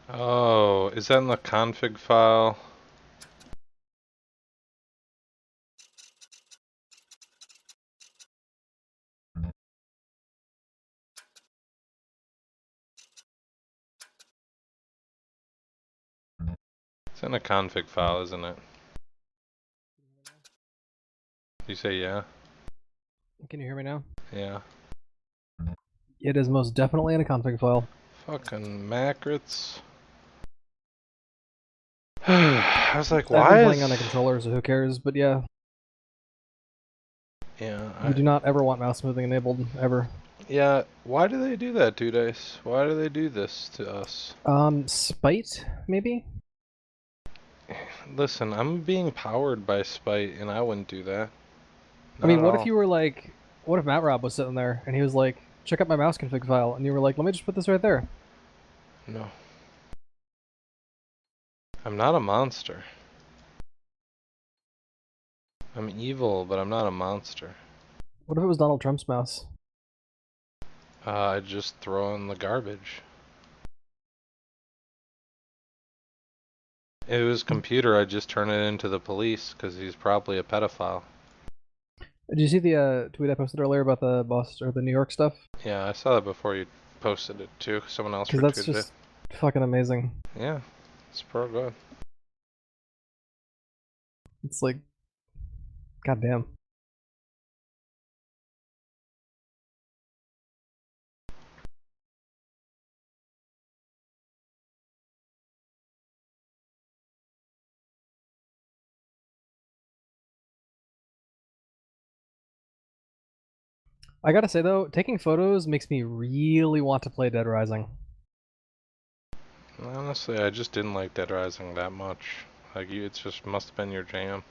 Oh, is that in the config file? It's in a config file, isn't it? You say yeah? Can you hear me now? Yeah. It is most definitely in a config file. Fucking Macrits. I was like, I've been why playing is... on a controller, so who cares? But yeah, Yeah, you do not ever want mouse moving enabled, ever. Yeah, why do they do that, 2Days? Why do they do this to us? Spite, maybe? Listen, I'm being powered by spite, and I wouldn't do that. I Not mean, at what if all. you were like, what if Matt Rob was sitting there and he was like, check out my mouse config file, and you were like, let me just put this right there. No. I'm not a monster. I'm evil, but I'm not a monster. What if it was Donald Trump's mouse? I just throw in the garbage. If it was computer, I'd just turn it into the police, because he's probably a pedophile. Did you see the tweet I posted earlier about the Boston or the New York stuff? Yeah, I saw that before you posted it, too. Someone else Because that's retweeted it. just fucking amazing. Yeah, it's pro good. It's like, goddamn. I gotta say though, taking photos makes me really want to play Dead Rising. Honestly, I just didn't like Dead Rising that much. Like, it just must have been your jam.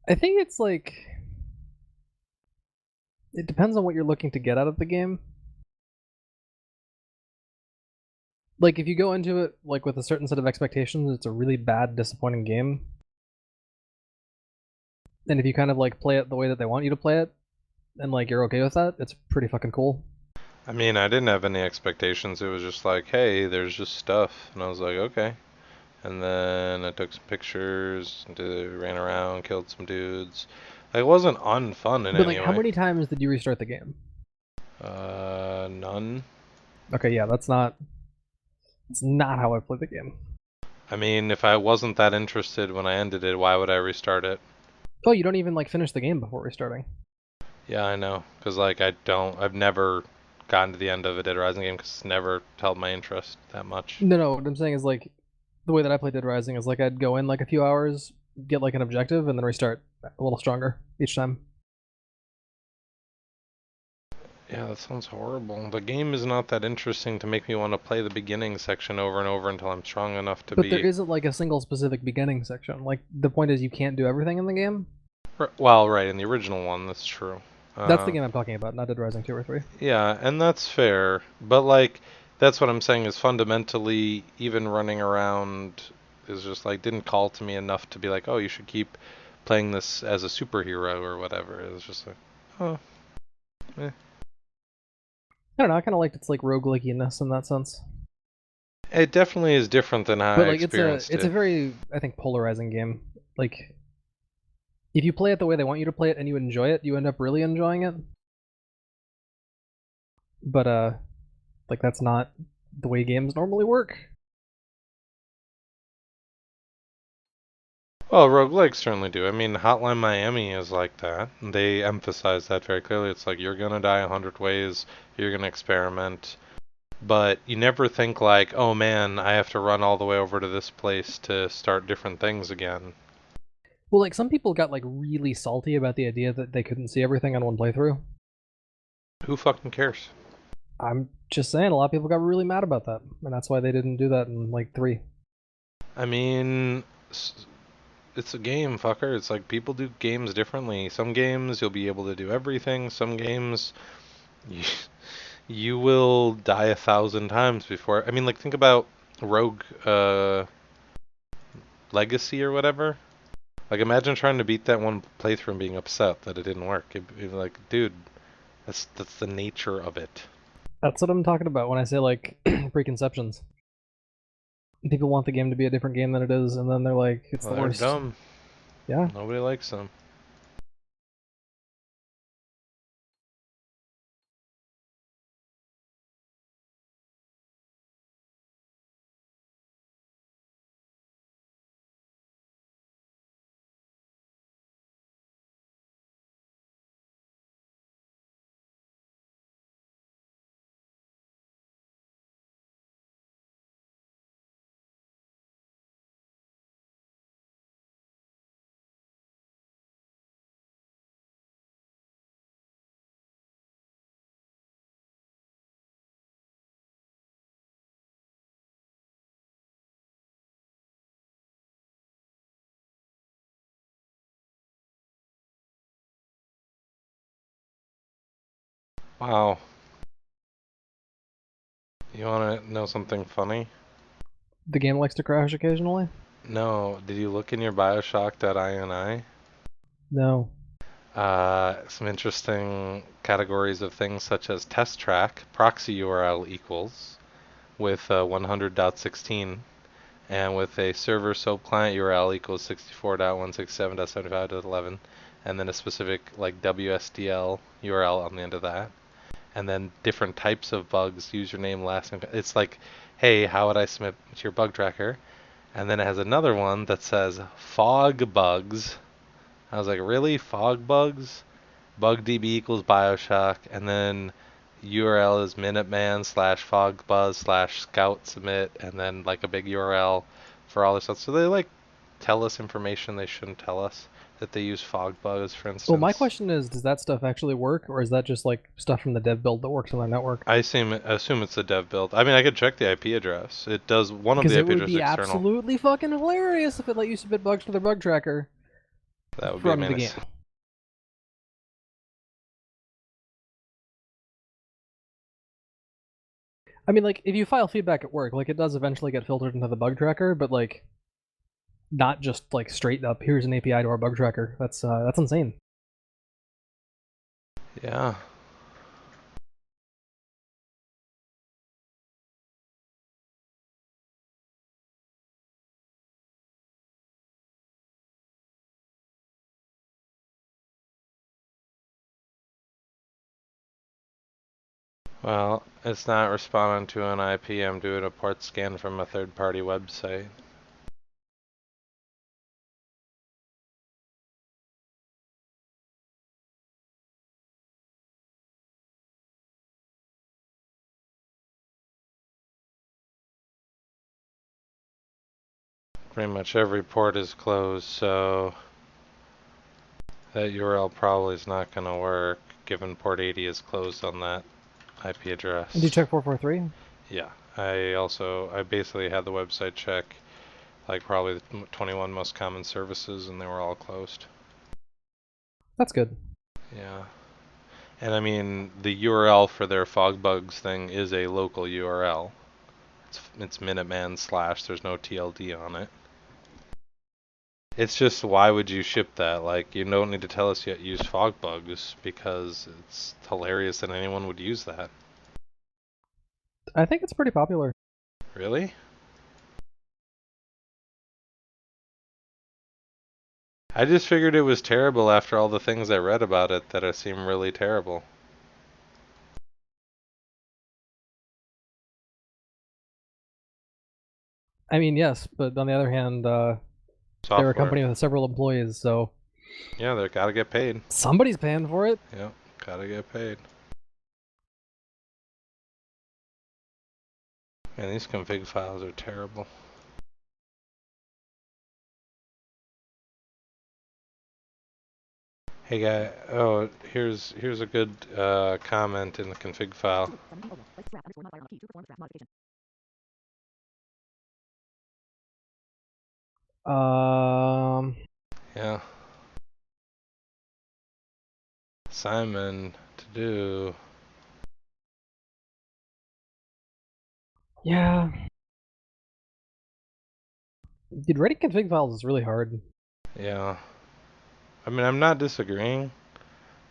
I think it's like, it depends on what you're looking to get out of the game. Like if you go into it like with a certain set of expectations, it's a really bad, disappointing game. And if you kind of like play it the way that they want you to play it, and like you're okay with that, it's pretty fucking cool. I mean, I didn't have any expectations. It was just like, hey, there's just stuff. And I was like, okay. And then I took some pictures, ran around, killed some dudes. Like, it wasn't unfun in But any like, how way. many times did you restart the game? None. Okay, yeah, that's not. It's not how I play the game. I mean, if I wasn't that interested when I ended it, why would I restart it? Oh, you don't even like finish the game before restarting. Yeah, I know. Because, like, I've never gotten to the end of a Dead Rising game because it's never held my interest that much. No, what I'm saying is like the way that I play Dead Rising is like I'd go in like a few hours, get like an objective, and then restart a little stronger each time. Yeah, that sounds horrible. The game is not that interesting to make me want to play the beginning section over and over until I'm strong enough to But there be... isn't like a single specific beginning section. Like the point is you can't do everything in the game. Well, right, in the original one, that's true. That's the game I'm talking about, not Dead Rising 2 or 3. Yeah, and that's fair. But, like, that's what I'm saying is fundamentally, even running around is just, like, didn't call to me enough to be like, oh, you should keep playing this as a superhero or whatever. It was just like, oh, eh. I don't know, I kind of liked its like roguelike-ness in that sense. It definitely is different than how But I like experienced it's a it. very, I think, polarizing game. Like if you play it the way they want you to play it and you enjoy it, you end up really enjoying it. But like that's not the way games normally work. Well, roguelikes certainly do. I mean, Hotline Miami is like that. They emphasize that very clearly. It's like you're gonna die 100 ways, you're gonna experiment, but you never think like, oh man, I have to run all the way over to this place to start different things again. Well, like some people got like really salty about the idea that they couldn't see everything on one playthrough. Who fucking cares? I'm just saying, a lot of people got really mad about that, and that's why they didn't do that in like 3. I mean, it's a game, fucker. It's like people do games differently. Some games you'll be able to do everything. Some games you, you will die 1,000 times before. I mean, like think about Rogue Legacy or whatever. Like imagine trying to beat that one playthrough and being upset that it didn't work. It'd be like, dude, that's the nature of it. That's what I'm talking about when I say like preconceptions. People want the game to be a different game than it is, and then they're like, it's Well, the they're worst. dumb. Yeah. Nobody likes them. Wow. You want to know something funny? The game likes to crash occasionally? No. Did you look in your Bioshock.ini? No. Some interesting categories of things such as test track, proxy URL equals, with 100.16, and with a server SOAP client URL equals 64.167.75.11, and then a specific like WSDL URL on the end of that, and then different types of bugs, username, last name. It's like, hey, how would I submit to your bug tracker? And then it has another one that says fog bugs. I was like, really? Fog bugs? BugDB equals Bioshock, and then URL is Minuteman slash fogbuzz slash scout submit, and then like a big URL for all this stuff. So they like tell us information they shouldn't tell us. That they use fogbuzz, for Well, my instance. question is, does that stuff actually work, or is that just like stuff from the dev build that works on their network? I assume it's a dev build. I mean, I could check the IP address. It does one of Because the it IP would addresses be external. absolutely fucking hilarious if it let you submit bugs to their bug tracker That would be a from the menace. game. I mean, like, if you file feedback at work, like, it does eventually get filtered into the bug tracker, but, like, not just, like, straight up, here's an API to our bug tracker. That's insane. Yeah. Well, it's not responding to an IP. I'm doing a port scan from a third-party website. Pretty much every port is closed, so that URL probably is not going to work, given port 80 is closed on that IP And do you address. check 443? Yeah, I basically had the website check, like probably the 21 most common services, and they were all closed. That's good. Yeah. And I mean, the URL for their fogbugs thing is a local URL. It's Minuteman slash, there's no TLD on it. It's just, why would you ship that? Like, you don't need to tell us yet use fogbugs, because it's hilarious that anyone would use that. I think it's pretty popular. Really? I just figured it was terrible after all the things I read about it that it seemed really terrible. I mean, yes, but on the other hand, they're a Software. company with several employees, so Yeah, they gotta get paid. somebody's paying for it. Yep, gotta get paid. Man, these config files are terrible. Hey guy, oh, here's a good comment in the config file. Um, Yeah, Simon to do. yeah. Dude, writing config files is really hard. Yeah, I mean, I'm not disagreeing,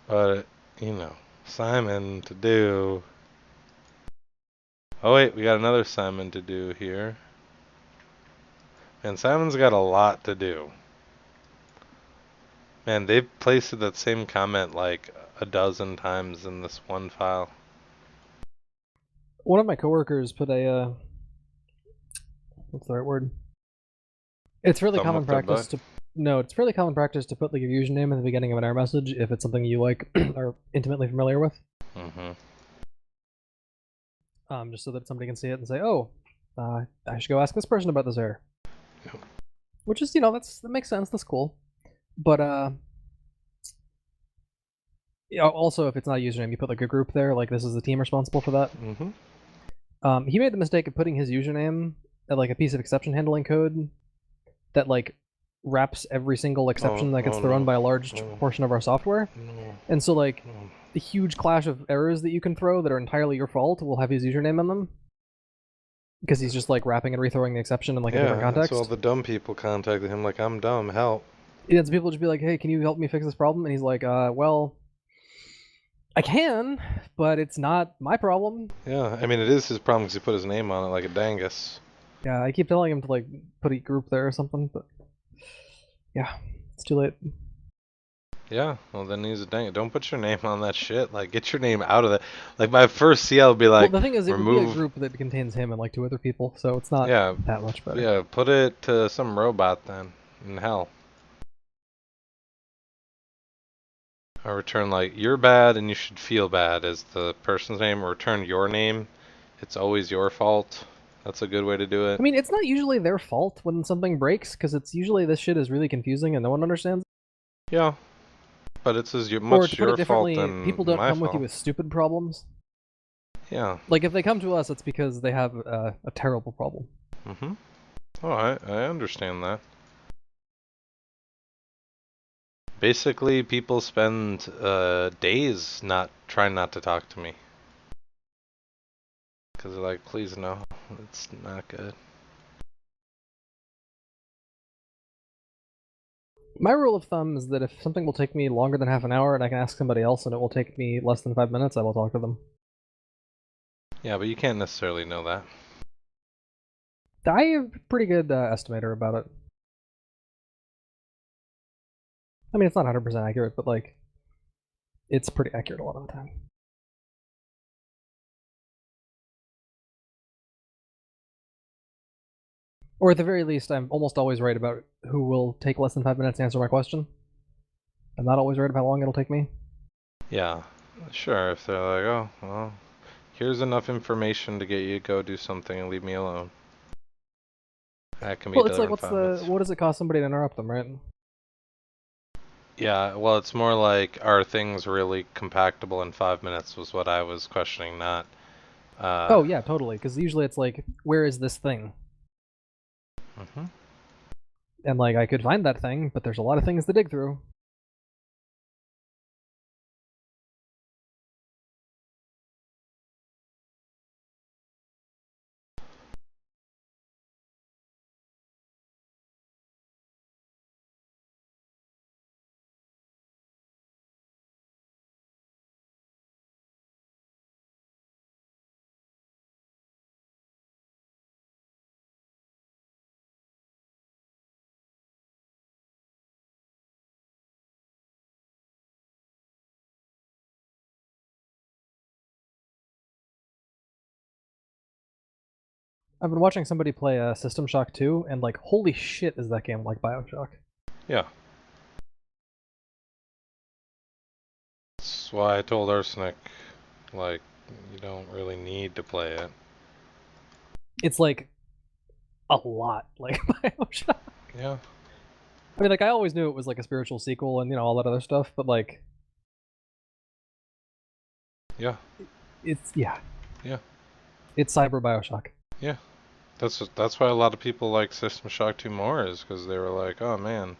but you know, Simon to do. Oh wait, we got another Simon to do here. And Simon's got a lot to do. Man, they've pasted that same comment like a dozen times in this one file. One of my coworkers put a what's the right word? It's really Thumb common up their practice butt. to no, it's fairly common practice to put like your username in the beginning of an error message if it's something you like are intimately familiar with. Mm-hmm. Just so that somebody can see it and say, "Oh, I should go ask this person about this error." Yep. Which is, that makes sense. That's cool. But also if it's not a username, you put like a group there. Like this is the team responsible for that. Mm-hmm. He made the mistake of putting his username at like a piece of exception handling code that like wraps every single Oh, exception that gets oh thrown no. by a large No. portion of our software. No. And so like No. the huge clash of errors that you can throw that are entirely your fault will have his username in them because he's just like wrapping and rethrowing the exception in like a different Yeah, so all context. the dumb people contacted him like, I'm dumb, help. And so people just be like, "Hey, can you help me fix this problem?" And he's like, well, I can, but it's not my problem." Yeah, I mean, it is his problem because he put his name on it like a dangus. Yeah, I keep telling him to like put a group there or something, but yeah, it's too late. Yeah, well then he's a dang. Don't put your name on that shit. Like, get your name out of that. Like, my first CL would be Well, like, the thing is, it would be a remove. group that contains him and like two other people, so it's not Yeah, that much better. yeah, put it to some robot then. In hell. Or return, like, you're bad and you should feel bad as the person's name. Or return your name. It's always your fault. That's a good way to do it. I mean, it's not usually their fault when something breaks, because it's usually this shit is really confusing and no one understands. Yeah, but it's as Or to much put it your fault differently, than people don't my come with you fault. with stupid problems. Yeah. Like if they come to us, it's because they have a terrible problem. Mm-hmm. Oh, I understand that. Basically, people spend days not trying not to talk to me because they're like, please no, it's not good. My rule of thumb is that if something will take me longer than half an hour and I can ask somebody else and it will take me less than 5 minutes, I will talk to them. Yeah, but you can't necessarily know that. I have a pretty good estimator about it. I mean, it's not 100% accurate, but like, it's pretty accurate a lot of the time. Or at the very least, I'm almost always right about who will take less than 5 minutes to answer my question. I'm not always right about how long it'll take me. Yeah, sure. If they're like, oh, well, here's enough information to get you to go do something and leave me alone. That can be Well, it's done like, in 5 minutes. what does it cost somebody to interrupt them, right? Yeah, well, it's more like, are things really compactable in 5 minutes was what I was questioning, not, Oh yeah, totally. Because usually it's like, where is this thing? hmm. And like, I could find that thing, but there's a lot of things to dig through. I've been watching somebody play System Shock 2, and like, holy shit, is that game like Bioshock? Yeah. That's why I told Arsenic, like, you don't really need to play it. It's like a lot like Bioshock. Yeah. I mean, like, I always knew it was like a spiritual sequel and all that other stuff, but like, Yeah. it's yeah, Yeah. it's cyber Bioshock. Yeah. That's why a lot of people like System Shock 2 more is because they were like, oh man.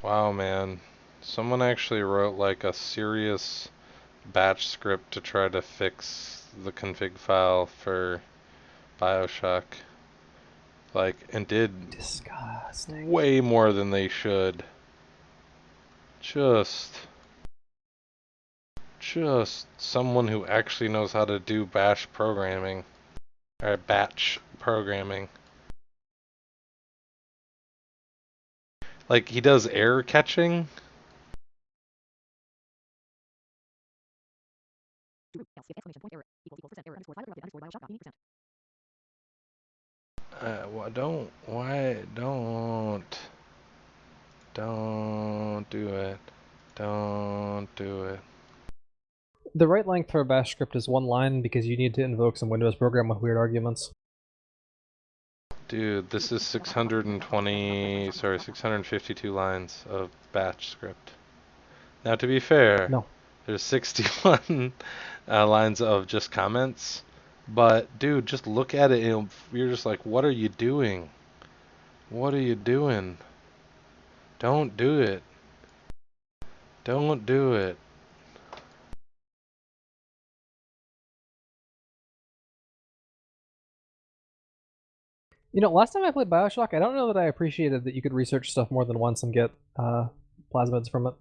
Wow, man. Someone actually wrote like a serious batch script to try to fix the config file for Bioshock. Like, and did Disgusting. way more than they should. Just someone who actually knows how to do bash programming. Or batch programming. Like, he does error catching. Don't do it. Don't do it. The right length for a bash script is one line because you need to invoke some Windows program with weird arguments. Dude, this is 652 lines of batch script. Now, to be fair, No. there's 61 lines of just comments, but dude, just look at it and you're just like, what are you doing? What are you doing? Don't do it. Don't do it. You know, last time I played Bioshock, I don't know that I appreciated that you could research stuff more than once and get plasmids from it.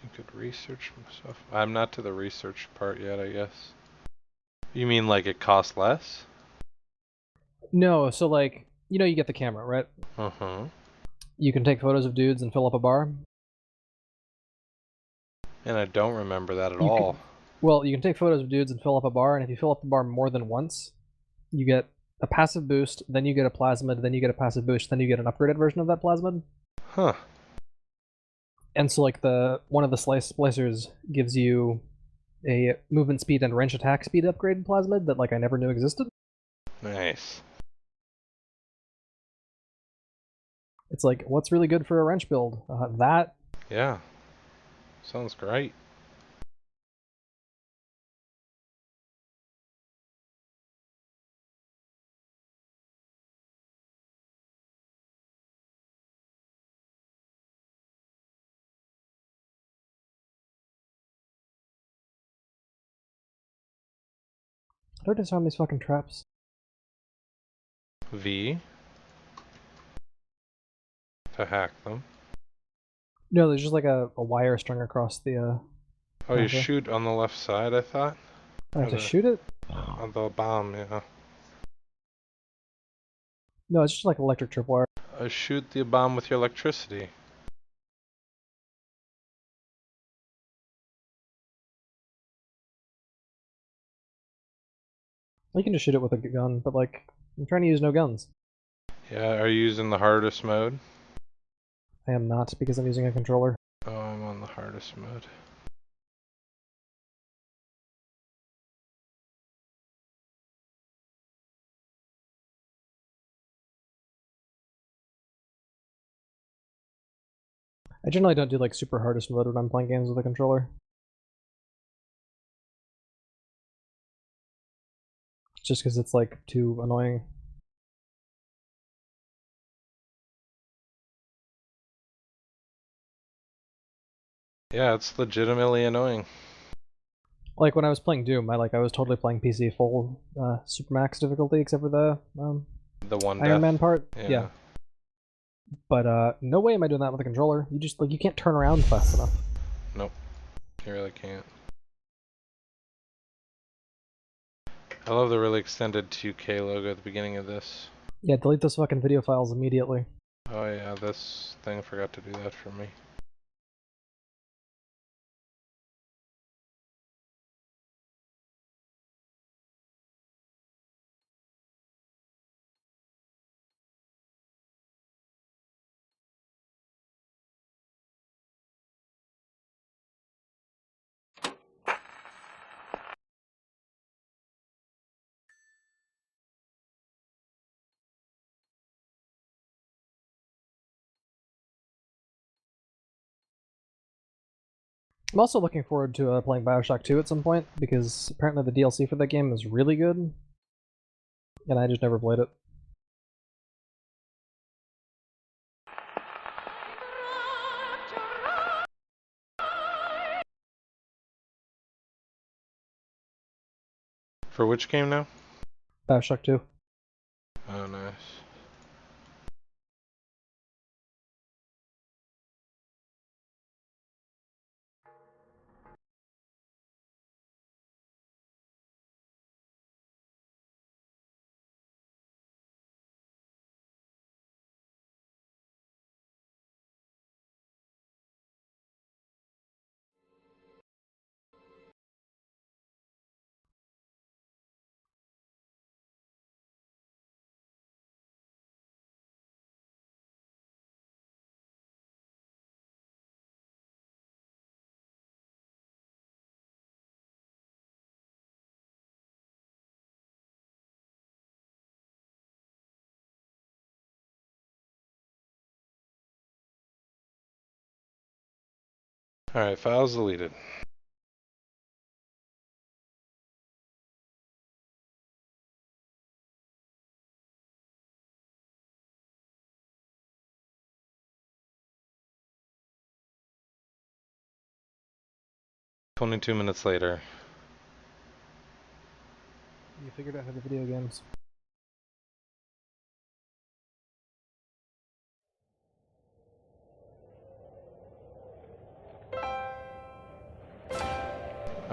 You could research stuff. I'm not to the research part yet, I guess. You mean like it costs less? No, so like, you know, you get the camera, right? Uh-huh. You can take photos of dudes and fill up a bar. And I don't remember that at You all. can, well, you can take photos of dudes and fill up a bar, and if you fill up the bar more than once, you get a passive boost, then you get a plasmid, then you get a passive boost, then you get an upgraded version of that plasmid. Huh. And so like one of the splicers gives you a movement speed and wrench attack speed upgraded plasmid that like I never knew existed. Nice. It's like, what's really good for a wrench build? That. Yeah. Sounds great. I don't understand these fucking traps. V to hack them. No, there's just like a wire strung across the Oh, you pathway. shoot on the left side, I thought? I have Or to shoot it? on the bomb, yeah. No, it's just like electric tripwire. Shoot the bomb with your electricity. You can just shoot it with a gun, but like, I'm trying to use no guns. Yeah, are you using the hardest mode? I am not because I'm using a controller. Oh, I'm on the hardest mode. I generally don't do like super hardest mode when I'm playing games with a controller. Just because it's like too annoying. Yeah, it's legitimately annoying. Like when I was playing Doom, I was totally playing PC full super max difficulty except for the The one Iron Man death. part. Yeah. But no way am I doing that with a controller. You just like you can't turn around fast enough. Nope. You really can't. I love the really extended 2K logo at the beginning of this. Yeah, delete those fucking video files immediately. Oh yeah, this thing forgot to do that for me. I'm also looking forward to playing Bioshock 2 at some point because apparently the DLC for that game is really good, and I just never played it. For which game now? Bioshock 2. Oh, nice. Alright, files deleted. "22 minutes later." You figured out how to video games.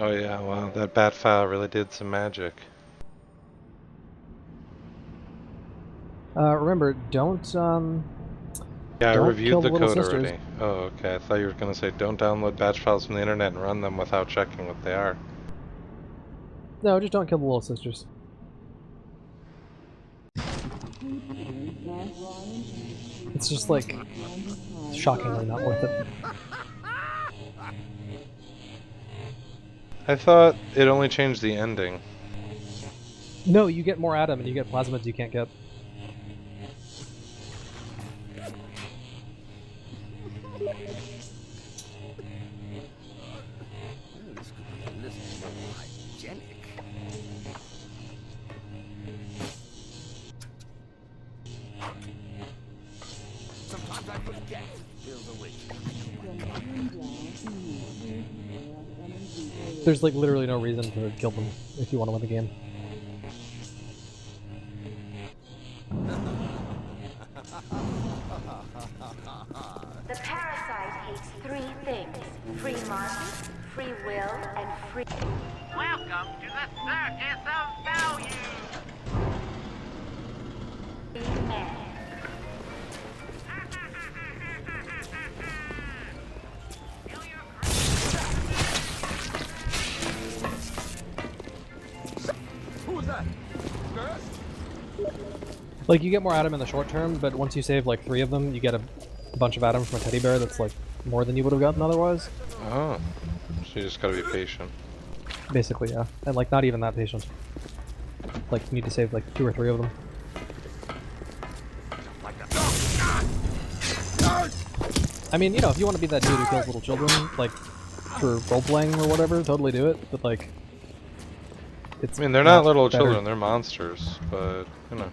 Oh yeah, wow, that bat file really did some magic. Remember, don't Yeah, I don't reviewed kill the the little code sisters. already. Oh, okay. I thought you were gonna say don't download batch files from the internet and run them without checking what they are. No, just don't kill the little sisters. It's just like shockingly not worth it. I thought it only changed the ending. No, you get more Adam and you get plasmids you can't get. This could be a little more hygienic. Sometimes I forget Bill's a witch. There's like literally no reason to kill them if you want to win the game. The parasite hates three things: free market, free will, and free... Welcome to the Circus of Value! man. Who was that? Girls? Like, you get more Adam in the short term, but once you save like 3 of them, you get a bunch of Adam from a teddy bear that's like more than you would have gotten otherwise. Oh. So you just gotta be patient. Basically, yeah. And like, not even that patient. Like, you need to save like 2 or 3 of them. I mean, you know, if you want to be that dude who kills little children, like, for role-playing or whatever, totally do it, but like... It's I mean, they're not little better. children, they're monsters, but, you know.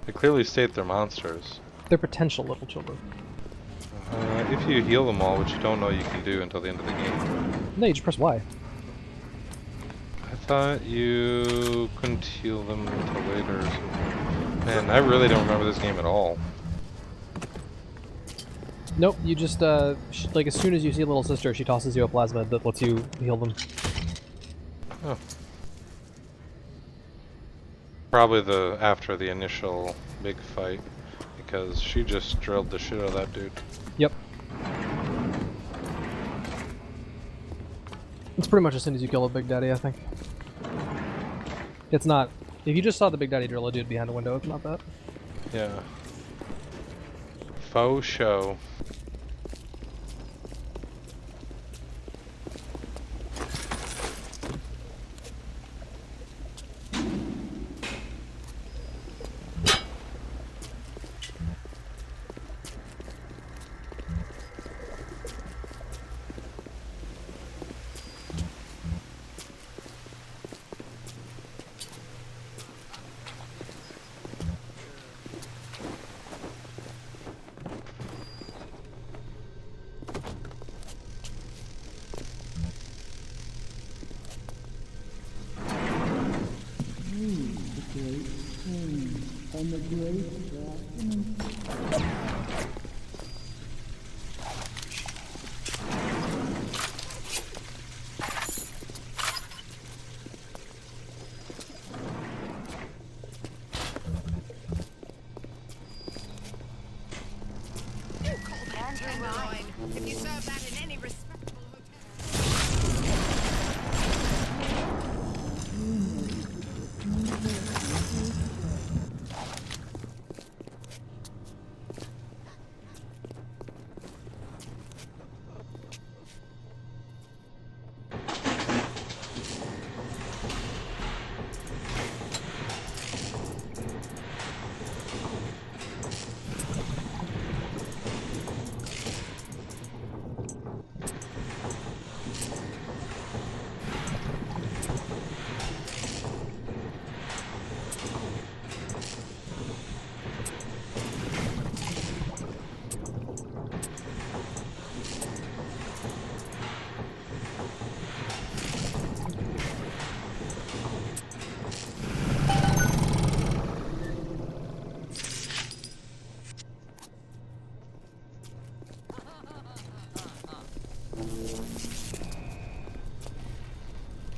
They clearly state they're monsters. They're potential little children. If you heal them all, which you don't know you can do until the end of the game. No, you just press Y. I thought you couldn't heal them until later or something. Man, I really don't remember this game at all. Nope, you just, like, as soon as you see a little sister, she tosses you a plasmid that lets you heal them. Oh. Probably after the initial big fight, because she just drilled the shit out of that dude. Yep. It's pretty much as soon as you kill a Big Daddy, I think. It's not... If you just saw the Big Daddy drill a dude behind a window, it's not that. Yeah. Faux show.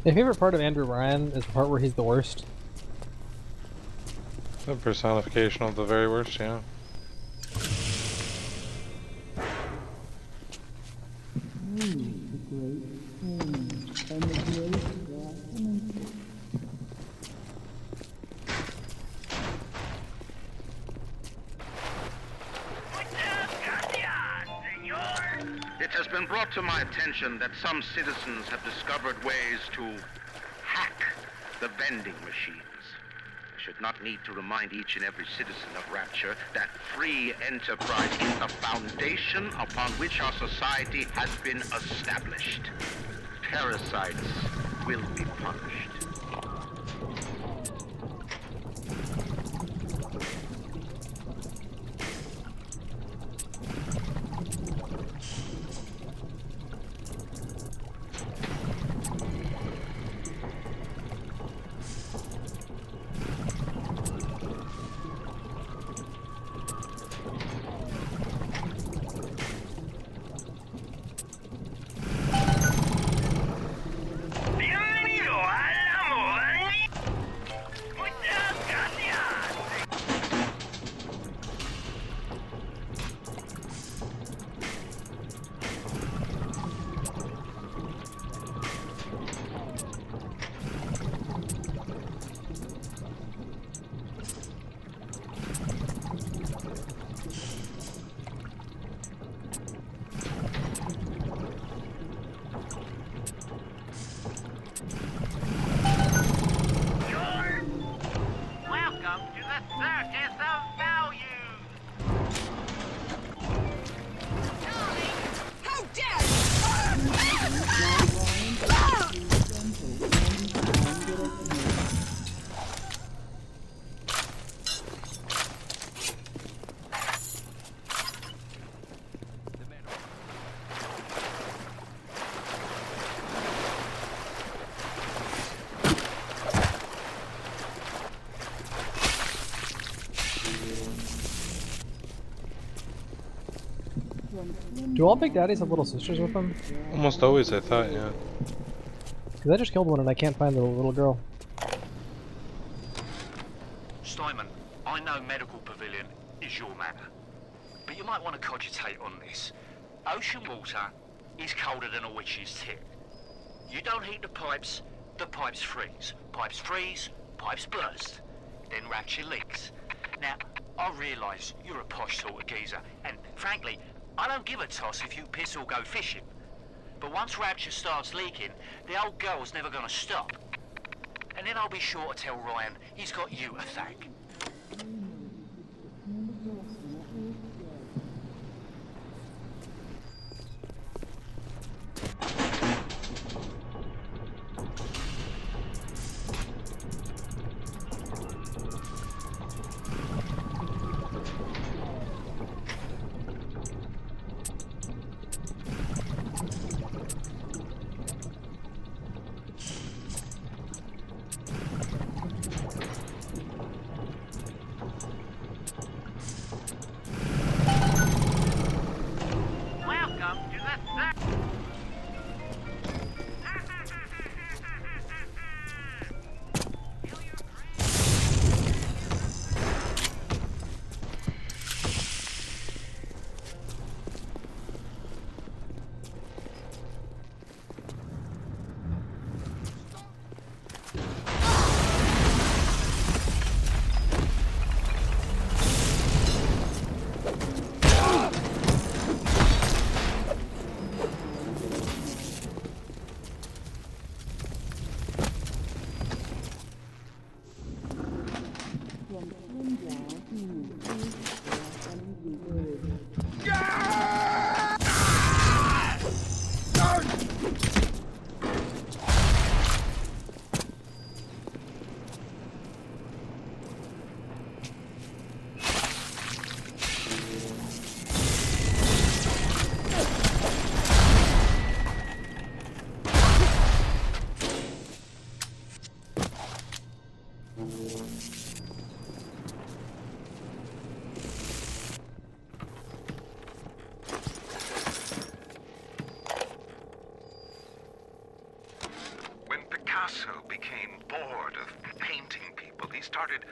My favorite part of Andrew Ryan is the part where he's the worst. The personification of the very worst, yeah. It has been brought to my attention that some citizens have discovered ways to hack the vending machines. I should not need to remind each and every citizen of Rapture that free enterprise is the foundation upon which our society has been established. Parasites will be punished. Welcome to the circus of value. How dare Do all Big Daddies have little sisters with them? Almost always, I thought, yeah. Because I just killed one and I can't find the little girl. Steinman, I know Medical Pavilion is your matter, but you might want to cogitate on this. Ocean water is colder than a witch's tit. You don't heat the pipes freeze. Pipes freeze, pipes burst. Then Rapture leaks. Now, I realise you're a posh sort of geezer, and frankly, I don't give a toss if you piss or go fishing. But once Rapture starts leaking, the old girl's never gonna stop. And then I'll be sure to tell Ryan he's got you to thank. Picasso became bored of painting people, he started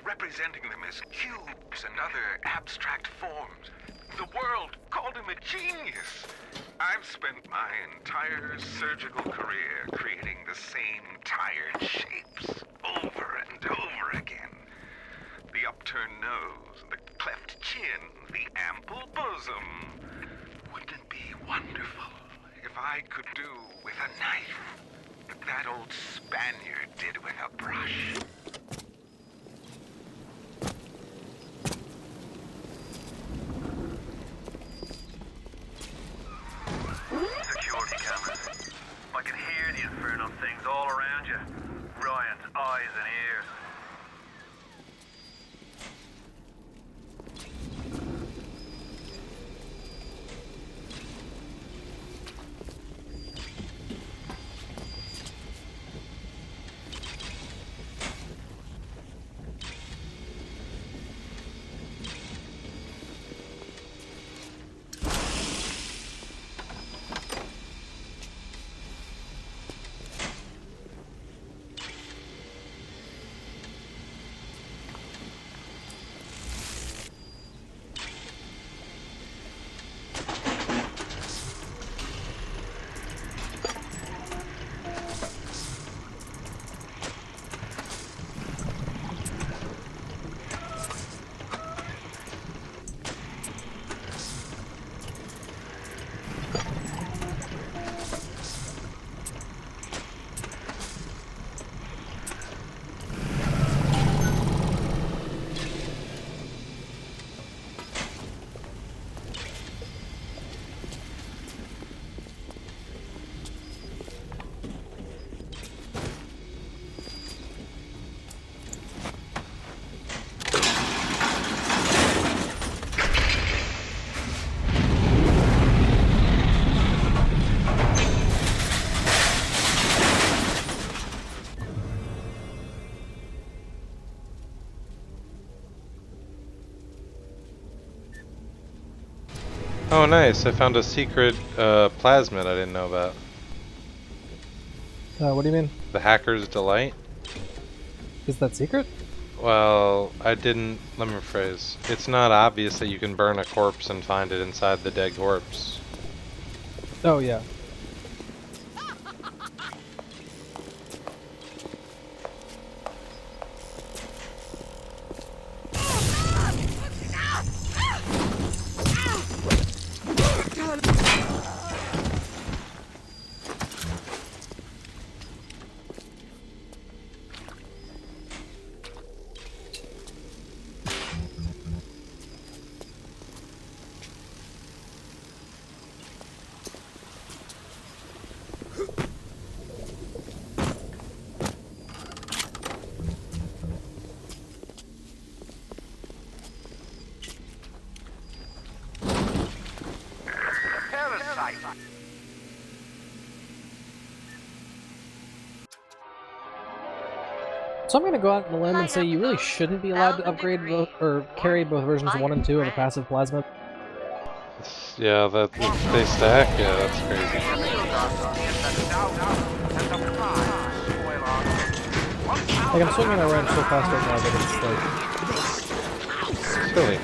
representing them as cubes and other abstract forms. The world called him a genius. I've spent my entire surgical career creating the same tired shapes over and over again. The upturned nose, the cleft chin, the ample bosom. Wouldn't it be wonderful if I could do with a knife what that old Spaniard did with a brush? Security cameras. I can hear the infernal things all around you. Ryan's eyes and ears. Oh, nice. I found a secret plasmid I didn't know about. What do you mean? The Hacker's Delight. Is that secret? Well, I didn't... Let me rephrase. It's not obvious that you can burn a corpse and find it inside the dead corpse. Oh, yeah. So I'm gonna go out on a limb and say you really shouldn't be allowed to upgrade or carry both versions 1 and 2 of a passive plasma. Yeah, they stack. Yeah, that's crazy. Like, I'm swinging my wrench so fast right now that it's like... Silly.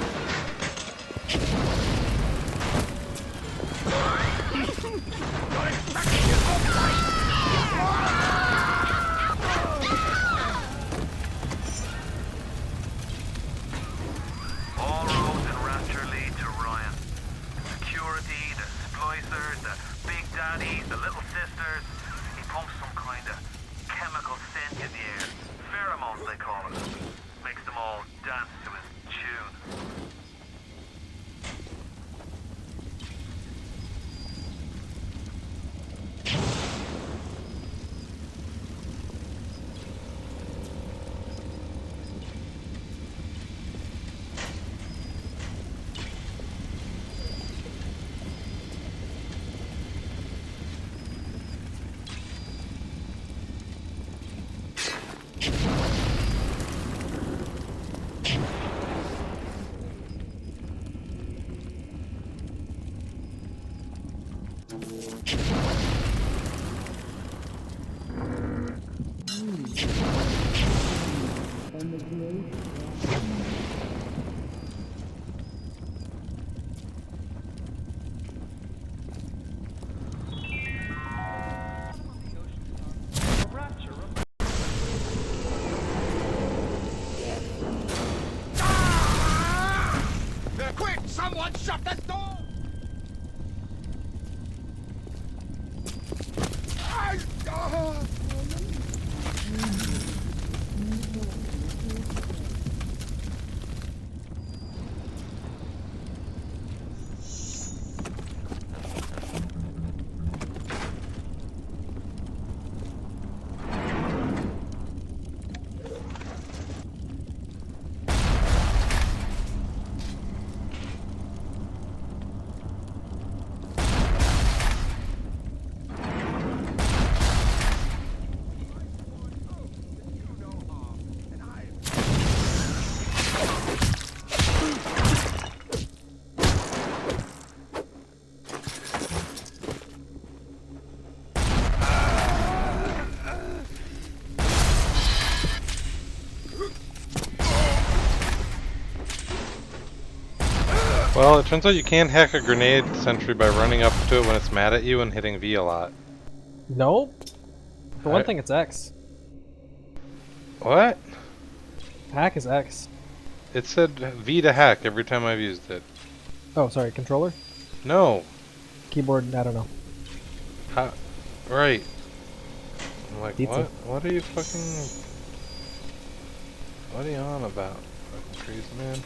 All roads in Rapture lead to Ryan. Security, the splicers, the big daddies, the little sisters. He pumps some kind of chemical scent in the air. Pheromones, they call it. Makes them all dance to his tune. Shut the door! Well, it turns out you can hack a grenade sentry by running up to it when it's mad at you and hitting V a lot. Nope. For one thing, it's X. What? Hack is X. It said V to hack every time I've used it. Oh, sorry, controller? No. Keyboard, I don't know. How? Right. I'm like, Pizza. what? What are you fucking... What are you on about? Fucking crazy man.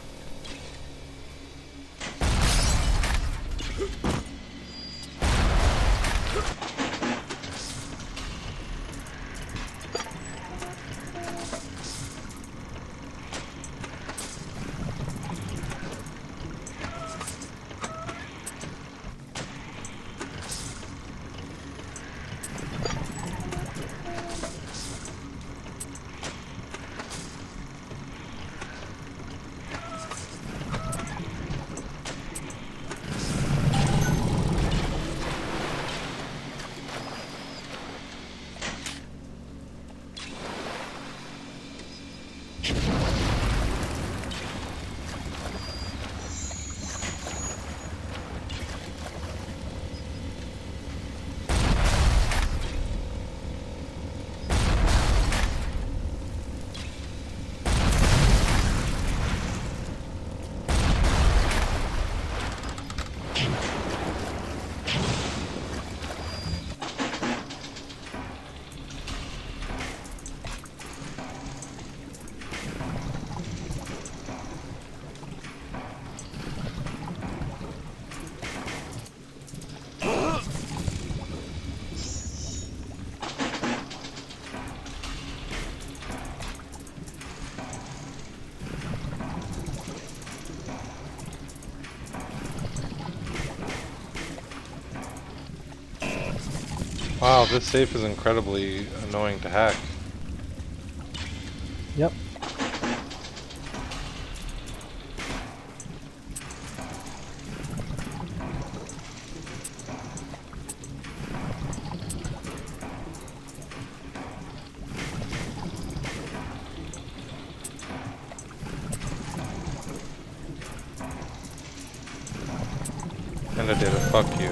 Wow, this safe is incredibly annoying to hack. Yep. And I did it, fuck you.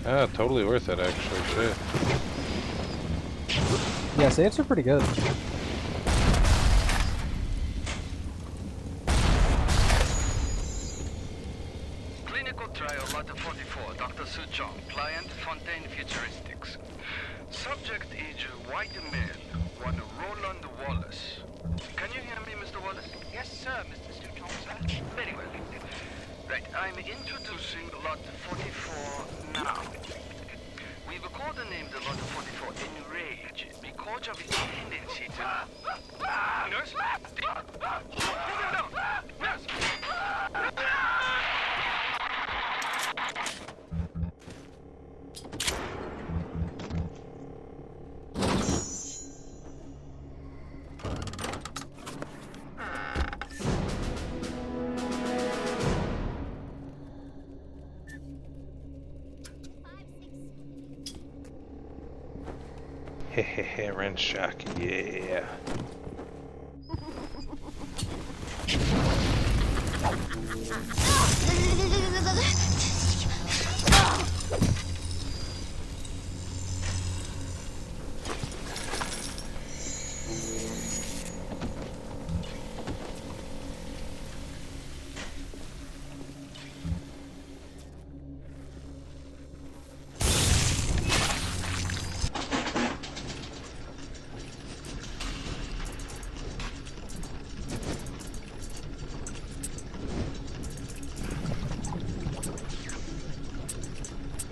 Yeah, totally worth it actually, shit. Yeah, saves are pretty good. Clinical trial lot 44, Dr. Suchong, client Fontaine Futuristics. Subject age white male, one Roland Wallace. Can you hear me, Mr. Wallace? Yes, sir, Mr. Suchong, sir. Very well. Right, I'm introducing lot 44 now. We've codenamed the lot 44 Enrage because of its tendency to... Nurse? Put him down! Nurse! Hehehe, wrench shock, yeah.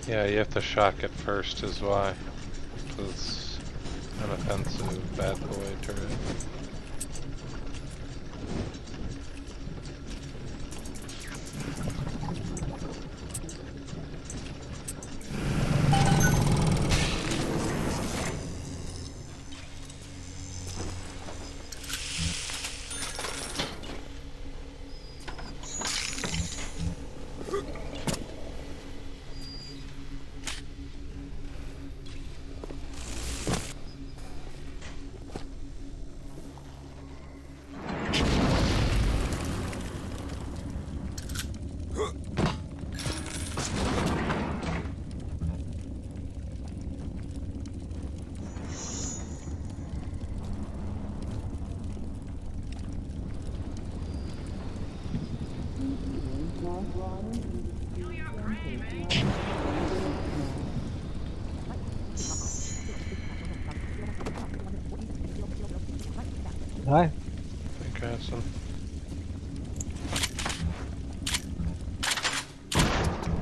Yeah, you have to shock it first is why. 'Cause it's an offensive bad boy turret. Hi. Hey, Carson.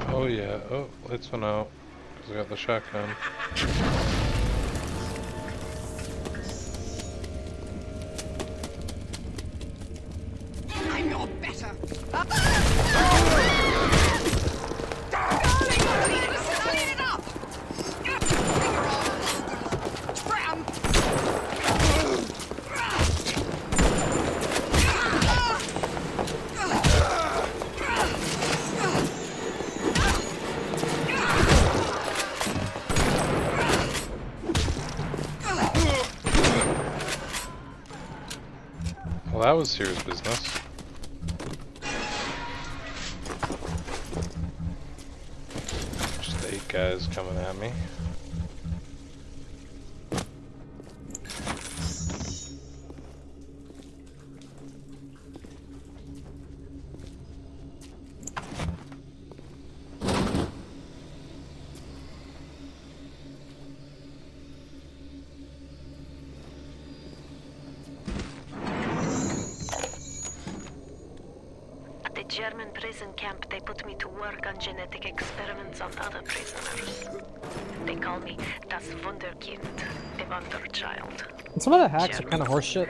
Oh yeah, oh, lights went out. Because I got the shotgun. I know better. Clean it up. Scram. Well, that was serious business. Just 8 guys coming at me. At the German prison camp, they put me to work on genetic experiments on other prisoners. They call me das Wunderkind, the Wonder Child. And some of the hacks are kind of horseshit.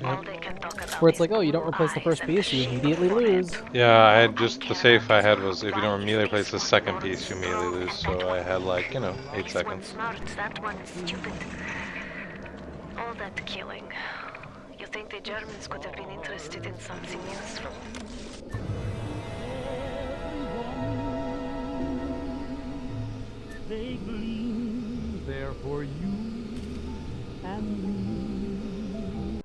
All they can talk about Where it's is like, oh, you don't blue replace the eyes first and piece, you shade immediately forehead. lose. Yeah, I had just the safe I had was if you don't immediately place the second piece, you immediately lose. So I had like, you know, 8 This seconds. one's smart, that one's stupid. All that killing. You think the Germans could have been interested in something useful? They gleam there for you and me.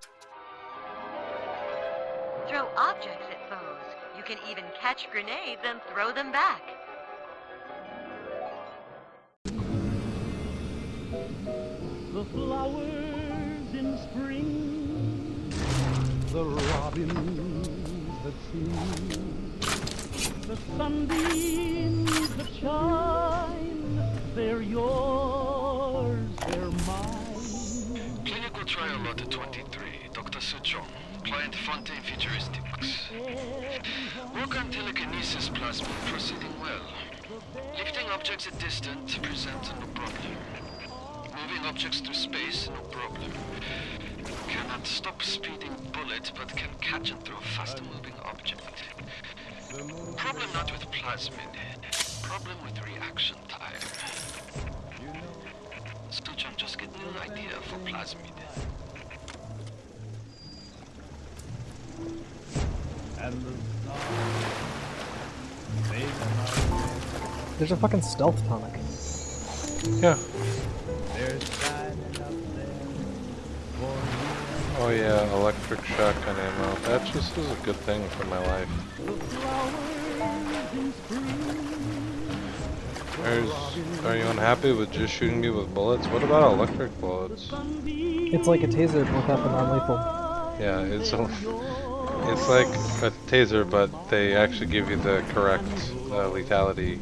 Throw objects at foes. You can even catch grenades and throw them back. The flowers in spring, the robins that sing, the sunbeams that shine, they're yours, they're mine. Clinical trial lot 23, Dr. Sejong, client Fontaine Futuristics. Work on telekinesis plasma proceeding well. Lifting objects at distance presents no problem. Moving objects through space, no problem. Cannot stop speeding bullets, but can catch and throw a faster moving object. Problem not with plasmid. Problem with reaction time. Sejong, just get me an idea for plasmid. And the There's a fucking stealth tonic. Yeah. there's shining up there for Oh yeah, electric shotgun ammo. That just is a good thing for my life. Are you unhappy with just shooting me with bullets? What about electric bullets? It's like a taser without the non-lethal. Yeah, it's like a taser, but they actually give you the correct lethality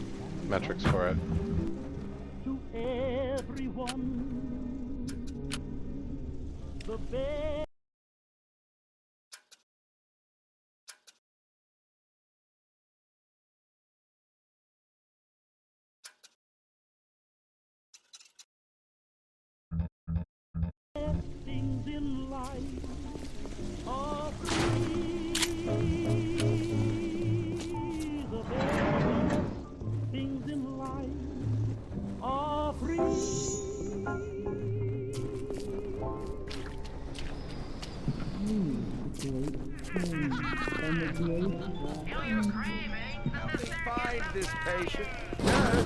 metrics for it. everyone. in life are free. The best things in life are free. Find this patient. Nurse.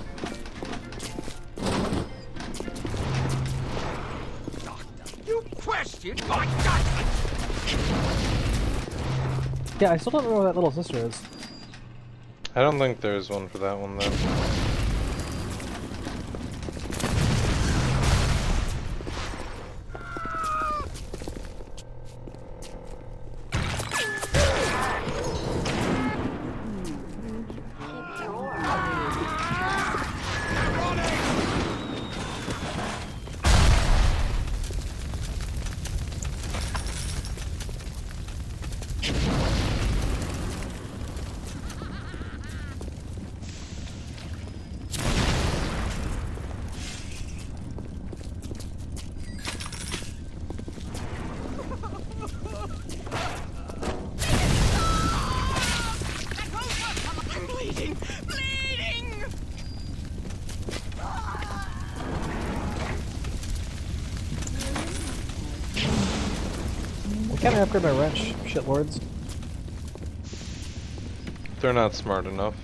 You question my judgment. Yeah, I still don't know where that little sister is. I don't think there's one for that one, though. I'm bleeding! Bleeding! Why can't I upgrade my wrench, shitlords? They're not smart enough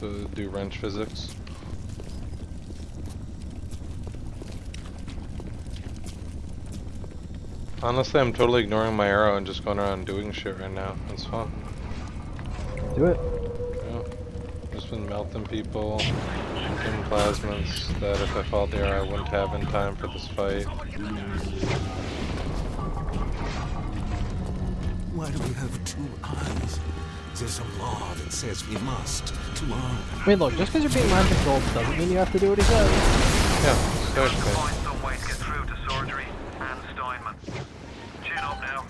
to do wrench physics. Honestly, I'm totally ignoring my arrow and just going around doing shit right now. It's fun. Do it. Yeah. Just been melting people, shooting plasmas that if I followed the arrow I wouldn't have in time for this fight. Why do we have two eyes? There's a law that says we must. 2 arms. I mean, look, just because you're being mind controlled doesn't mean you have to do what he says. Yeah, exactly. Find some way to get through to surgery and Steinman. Chin up now.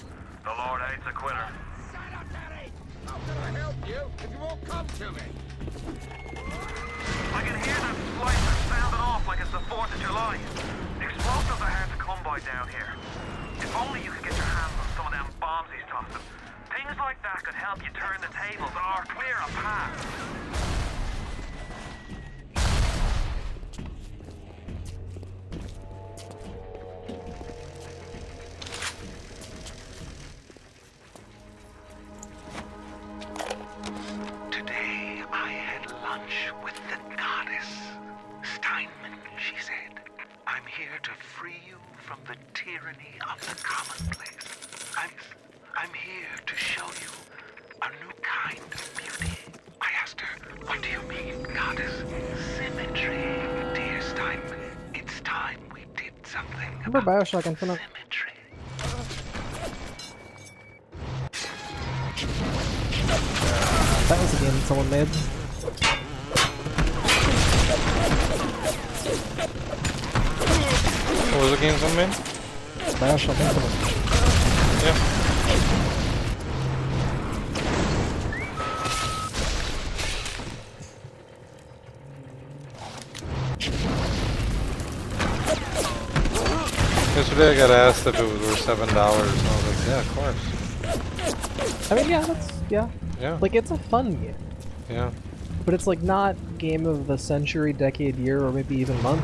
The Lord hates a quitter. How can I help you if you won't come to me? I can hear that splicer sounding off like it's the 4th of July. Explosives are hard to come by down here. If only you could get your hands on some of them bombs he's tossing. Things like that could help you turn the tables or clear a path. Today I had lunch with the goddess. Steinman, she said. I'm here to free you from the tyranny of the commonplace. I'm here to show you a new kind of beauty. I asked her, what do you mean, goddess? Symmetry, dear Steinman. It's time we did something Remember Bioshock Infinite? symmetry. That was a game that someone made. What was the game someone made? Bioshock Infinite. Yeah. Yesterday I got asked if it was worth $7 and I was like, yeah, of course. I mean, yeah, that's, yeah. Yeah. Like, it's a fun game. Yeah. But it's like not game of the century, decade, year, or maybe even month.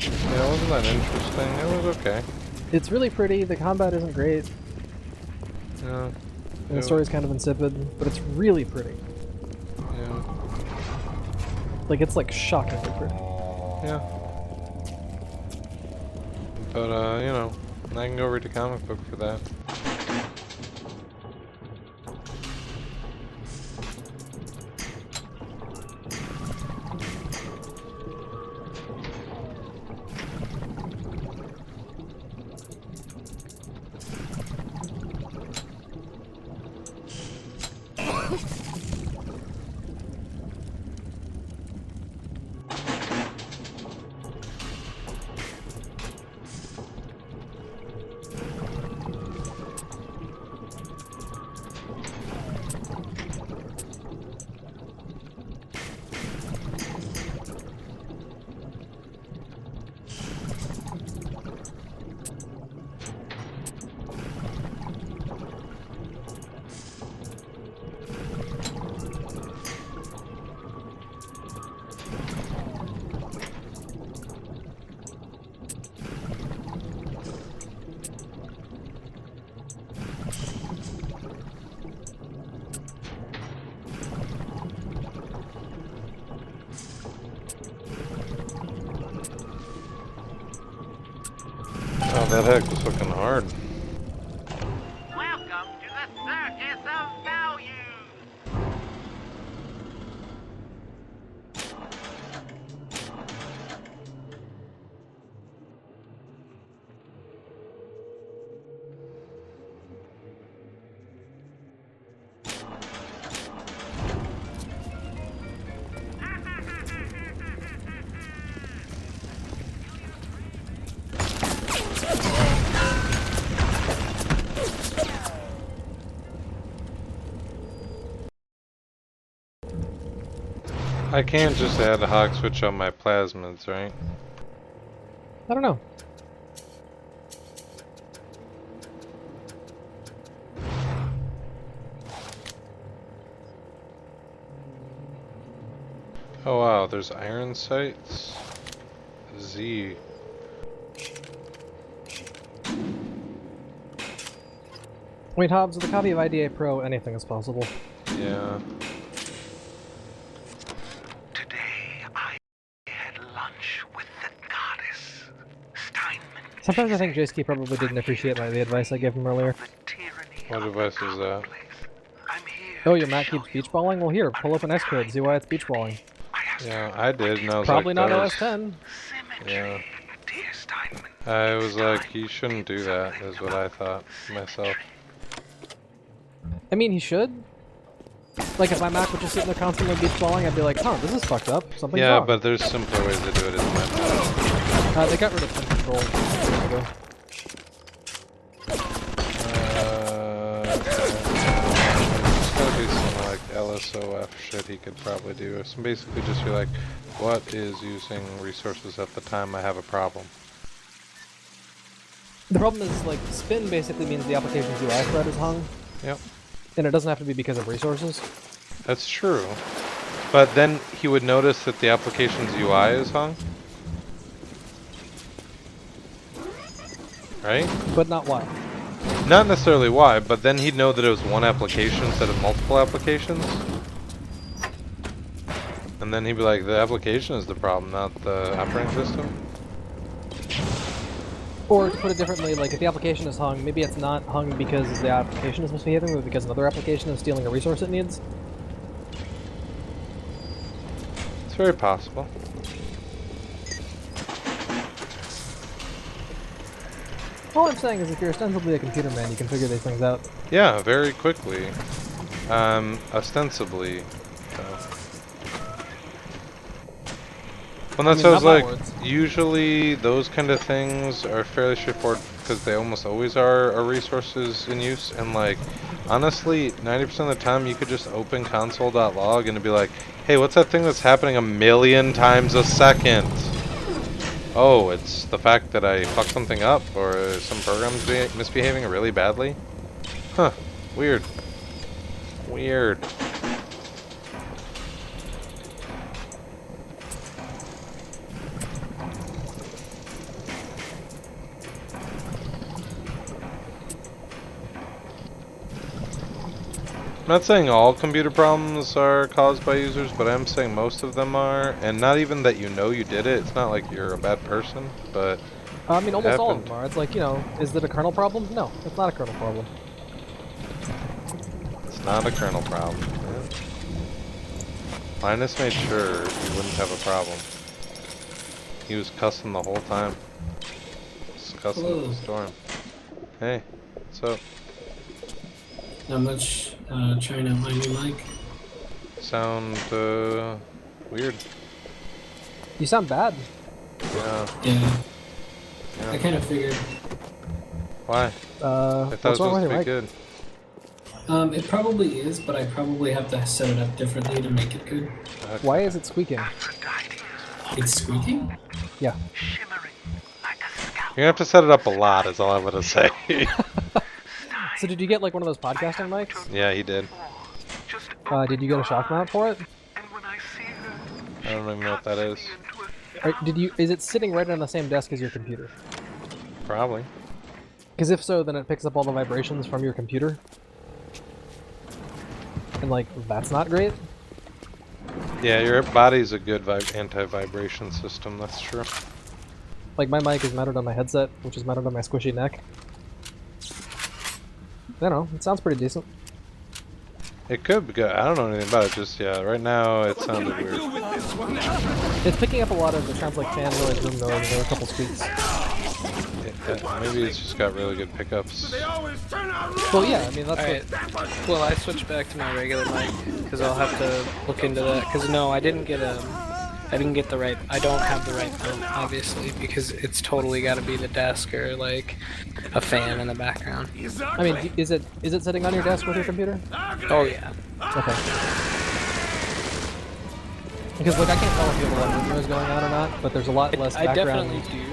Yeah, it wasn't that interesting. It was okay. It's really pretty, the combat isn't great, Yeah. and the story's kind of insipid, but it's really pretty. Yeah. Like, it's like shockingly pretty. Yeah. But, you know, I can go read a comic book for that. Oh, that heck was fucking hard. Welcome to the Circus of Values! I can't just ad hoc switch on my plasmids, right? I don't know. Oh wow, there's iron sights. Z. Wait, Hobbs, with a copy of IDA Pro, anything is possible. Yeah. Sometimes I think J-Ski probably didn't appreciate the advice I gave him earlier. What advice was that? Oh, your Mac keeps beach balling? Well here, pull up an S-code, see why it's beach balling. Yeah, I did, and I was Probably like, not that OS 10. Yeah. I was like, you shouldn't do that, is what I thought myself. I mean, he should. Like, if my Mac was just sitting there constantly beach balling, I'd be like, huh, this is fucked up. Something's wrong. Yeah, but there's simpler ways to do it, isn't there? They got rid of pen control years ago. There's gotta be some like LSOF shit he could probably do. So basically just be like, what is using resources at the time I have a problem? The problem is, like, spin basically means the application's UI thread is hung. Yep. And it doesn't have to be because of resources. That's true. But then he would notice that the application's UI is hung. Right? But not why. Not necessarily why, but then he'd know that it was one application instead of multiple applications. And then he'd be like, the application is the problem, not the operating system. Or to put it differently, like if the application is hung, maybe it's not hung because the application is misbehaving, but because another application is stealing a resource it needs. It's very possible. All I'm saying is if you're ostensibly a computer man, you can figure these things out. Yeah, very quickly. Ostensibly. So. Well, that's what I was like, usually those kind of things are fairly straightforward because they almost always are resources in use, and like, honestly, 90% of the time you could just open console.log and it'd be like, hey, what's that thing that's happening 1,000,000 times a second? Oh, it's the fact that I fucked something up, or some program's misbehaving really badly? Huh, weird. Weird. I'm not saying all computer problems are caused by users, but I'm saying most of them are, and not even that you know you did it. It's not like you're a bad person, but I mean, almost all of them are. It's like, you know, is it a kernel problem? No, it's not a kernel problem. It's not a kernel problem. Linus made sure he wouldn't have a problem. He was cussing the whole time. Just cussing up the storm. Hey, what's up? Not much. Trying out my new mic. Sound weird. You sound bad. Yeah. Yeah. I kind of figured. Why? I thought it was supposed to be good. It probably is, but I probably have to set it up differently to make it good. Okay. Why is it squeaking? It's squeaking? Yeah. You're gonna have to set it up a lot, is all I'm gonna say. So did you get like one of those podcasting mics? Yeah, he did. Did you get a shock mount for it? I don't even know what that is. Is it sitting right on the same desk as your computer? Probably. Because if so, then it picks up all the vibrations from your computer. And like, that's not great. Yeah, your body's a good anti-vibration system, that's true. Like, my mic is mounted on my headset, which is mounted on my squishy neck. I don't know, it sounds pretty decent. It could be good. I don't know anything about it, just, yeah, right now it sounded weird. It's picking up a lot of, it sounds like fan noise, room noise, and there are a couple squeaks. Maybe it's just got really good pickups. Well, yeah, I mean, that's what... Well, I switched back to my regular mic, because I'll have to look into that, because no, I didn't get the right, I don't have the right mount, obviously, because it's totally got to be the desk or, like, a fan in the background. I mean, is it sitting on your desk with your computer? Oh, yeah. Okay. Because, like, I can't tell if you have a lot of room noise going on or not, but there's a lot less background. I definitely do.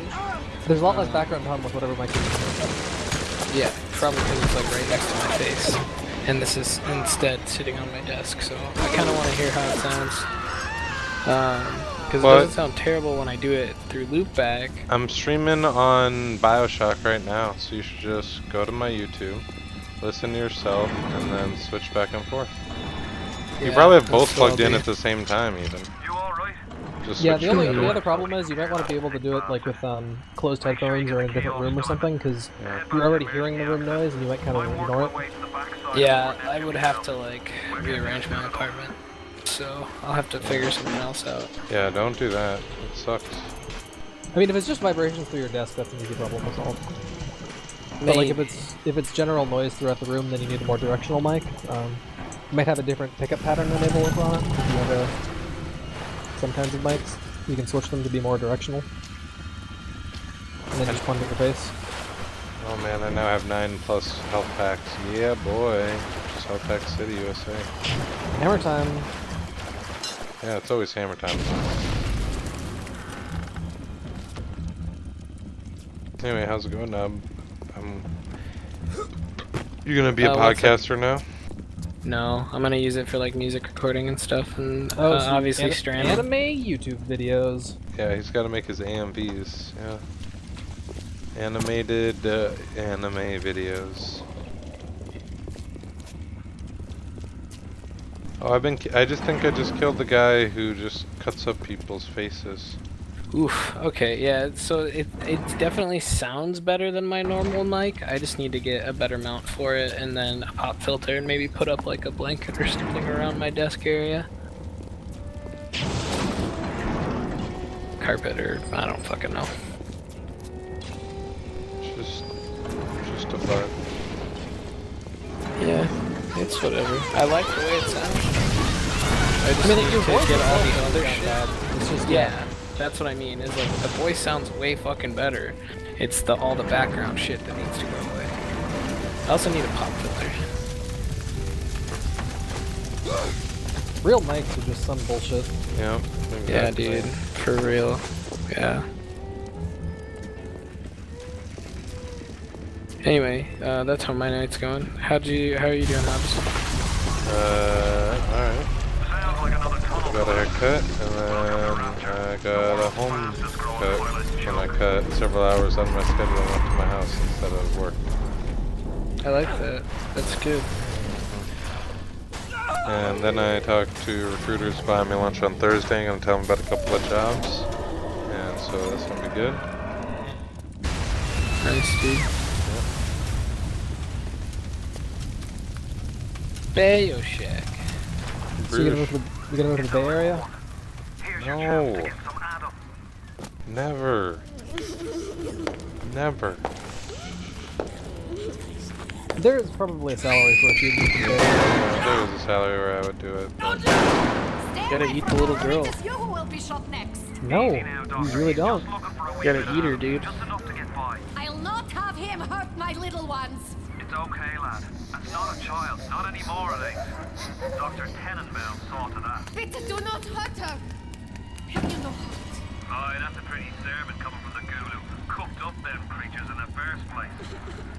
There's a lot less background hum with whatever mic you're using. Yeah, probably because it's, like, right next to my face. And this is instead sitting on my desk, so I kind of want to hear how it sounds. Because it doesn't sound terrible when I do it through loopback. I'm streaming on Bioshock right now, so you should just go to my YouTube, listen to yourself, and then switch back and forth. You probably have both plugged in at the same time, even. Just yeah, the other problem is you might want to be able to do it like with closed headphones or in a different room or something, because you're already hearing the room noise and you might kind of ignore it. Yeah, I would have to like rearrange my apartment, so I'll have to figure something else out. Yeah, don't do that. It sucks. I mean, if it's just vibrations through your desk, that's an easy problem to solve. But like if it's general noise throughout the room, then you need a more directional mic. You might have a different pickup pattern than able with on it. If you have some kinds of mics, you can switch them to be more directional. And then just point at your face. Oh man, I now have 9+ health packs. Yeah boy. Just Health Pack City, USA. Hammer time. Yeah, it's always hammer time. Anyway, how's it going? You gonna be a podcaster now? No, I'm gonna use it for like music recording and stuff, and so obviously streaming. Anime YouTube videos. Yeah, he's got to make his AMVs. Yeah, animated anime videos. Oh, I just think I just killed the guy who just cuts up people's faces. Oof, okay, yeah, so it definitely sounds better than my normal mic. I just need to get a better mount for it, and then a pop filter, and maybe put up like a blanket or something around my desk area. Carpet, or I don't fucking know. Just a vibe. Yeah, it's whatever. I like the way it sounds. I just mean, need your to voice get all is the other not shit. bad. It's just Yeah. That's what I mean, is like the voice sounds way fucking better. It's all the background shit that needs to go away. I also need a pop filter. Real mics are just some bullshit. Yeah. Exactly. Yeah, dude. For real. Yeah. Anyway, that's how my night's going. How are you doing, Hobbs? Alright. Got a haircut, and then I got a home cut, and I cut several hours out of my schedule and went to my house instead of work. I like that. That's good. And then I talked to recruiters buying me lunch on Thursday. I'm going to tell them about a couple of jobs, and so that's going to be good. Nice, dude. Bioshock. So you gonna move to the Bay Area? No. Never. Never. There is probably a salary for a few years in the Bay Area. Yeah, there was a salary where I would do it. But... You gotta eat the little girl. No, you really don't. You gotta eat her, dude. I'll not have him hurt my little ones. It's okay, lad. That's not a child. Not anymore, it ain't. Dr. Tenenbaum saw to that. Bitte do not hurt her. Have you no heart? Aye, that's a pretty sermon coming from the ghoul who cooked up them creatures in the first place.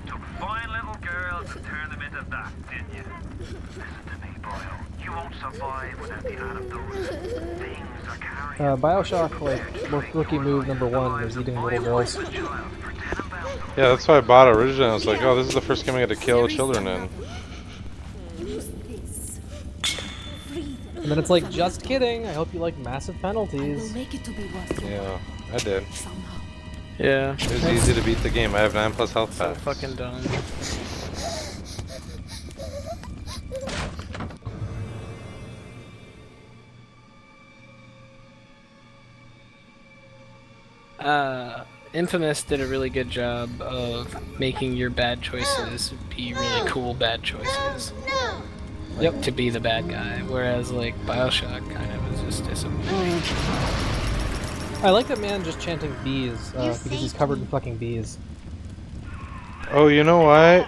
Took fine little girls and turned them into that, didn't you? Listen to me, boyo. You won't survive without the antidotes. Things are Bioshock, like, rookie move number 1 was eating little girls. Yeah, that's why I bought it originally. I was like, oh, this is the first game I get to kill children in. And then it's like, just kidding, I hope you like massive penalties. Yeah, I did. Yeah. It was easy to beat the game. I have 9+ health So packs. fucking dumb. Infamous did a really good job of making your bad choices be really cool bad choices. Like, to be the bad guy, whereas like Bioshock kind of was just disappointing. I like that man just chanting bees, because he's covered in fucking bees. Oh, you know why?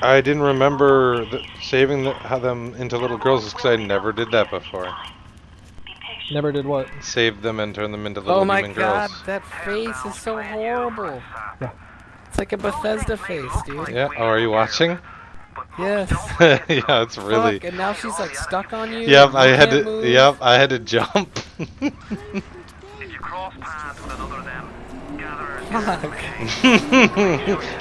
I didn't remember saving them into little girls is because I never did that before. Never did what? Saved them and turned them into little Oh my human god, girls. that face is so horrible. Yeah. It's like a Bethesda face, dude. Yeah, oh, are you watching? Yes. Yeah, it's really... Fuck, and now she's like stuck on you. Yep, I had to. Move. Yep, I had to jump. Did you cross paths with another of them gatherers? Fuck.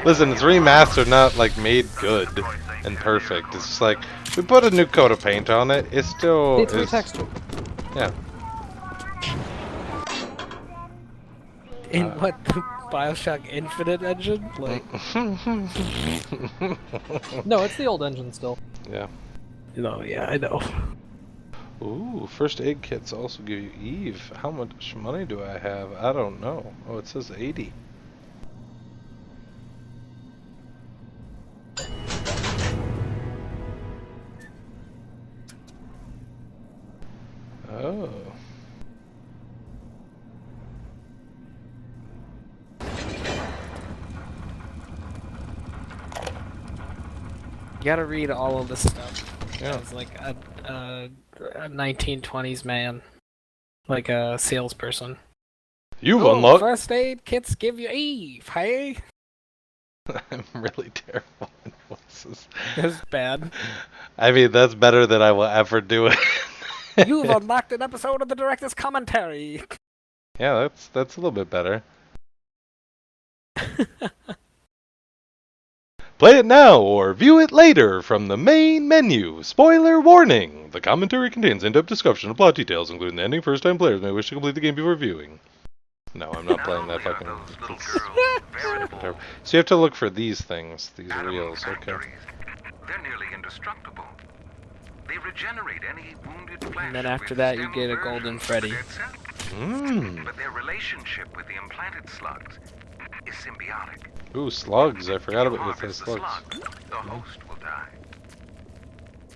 Listen, it's remastered, not like made good and perfect. It's just like we put a new coat of paint on it. It still It's is. retextured. Yeah. In what, the Bioshock Infinite engine? Like... No, it's the old engine still. Yeah. No, yeah, I know. Ooh, first aid kits also give you Eve. How much money do I have? I don't know. Oh, it says 80. Oh. You gotta read all of this stuff. Yeah. As like a 1920s man. Like a salesperson. You've Oh, unlocked. first aid kits give you Eve, hey? I'm really terrible in voices. That's bad. I mean, that's better than I will ever do it. You've unlocked an episode of the director's commentary. Yeah, that's a little bit better. Play it now or view it later from the main menu. Spoiler warning! The commentary contains in-depth discussion of plot details, including the ending. First-time players may wish to complete the game before viewing. No, I'm not playing that fucking... So you have to look for these things, these reels, okay. They're nearly indestructible. They regenerate any wounded flesh. And then after that you get a golden Freddy. But their relationship with the implanted slugs is symbiotic. Ooh, slugs. I forgot about Harvest the the slugs. slug, the host will die.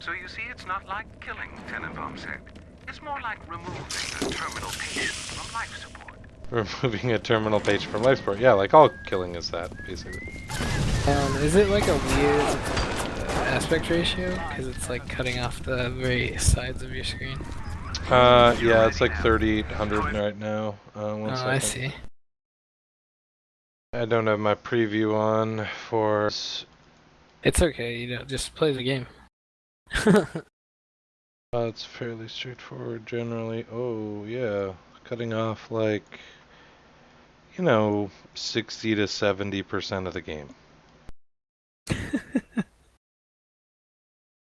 So you see, it's not like killing, Tenenbaum said. It's more like removing a terminal patient from life support. Removing a terminal page from life support. Yeah, like all killing is that, basically. Is it like a weird aspect ratio? Because it's like cutting off the very sides of your screen. Yeah, it's like 3800 right now. One second. I see. I don't have my preview on for... It's okay, you know, just play the game. It's fairly straightforward generally. Oh, yeah. Cutting off like, you know, 60 to 70% of the game.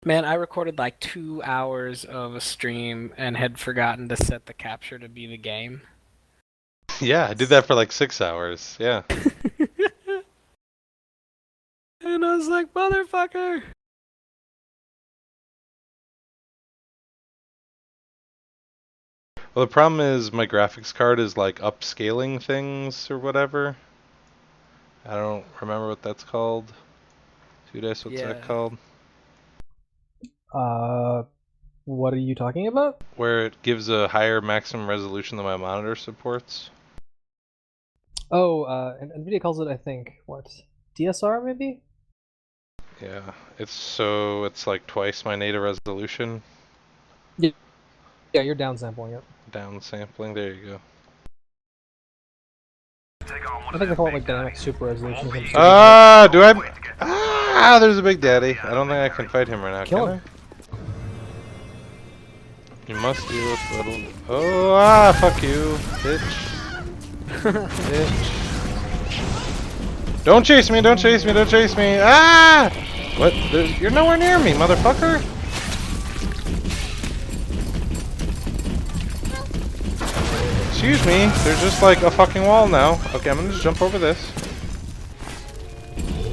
Man, I recorded like 2 hours of a stream and had forgotten to set the capture to be the game. Yeah, I did that for like 6 hours. Yeah. And I was like, motherfucker! Well, the problem is my graphics card is like upscaling things or whatever. I don't remember what that's called. What's that called? What are you talking about? Where it gives a higher maximum resolution than my monitor supports. Oh, NVIDIA calls it, I think, what? DSR, maybe? Yeah, it's like twice my native resolution. Yeah, you're downsampling it. Downsampling, there you go. I think they call it like dynamic super resolution. or something. There's a big daddy. I don't think I can fight him right now, Kill can him. You must deal with little. Oh, ah, fuck you, bitch. Bitch. Don't chase me! Don't chase me! Don't chase me! Ah! What? You're nowhere near me, motherfucker! Excuse me, there's just like a fucking wall now. Okay, I'm gonna just jump over this.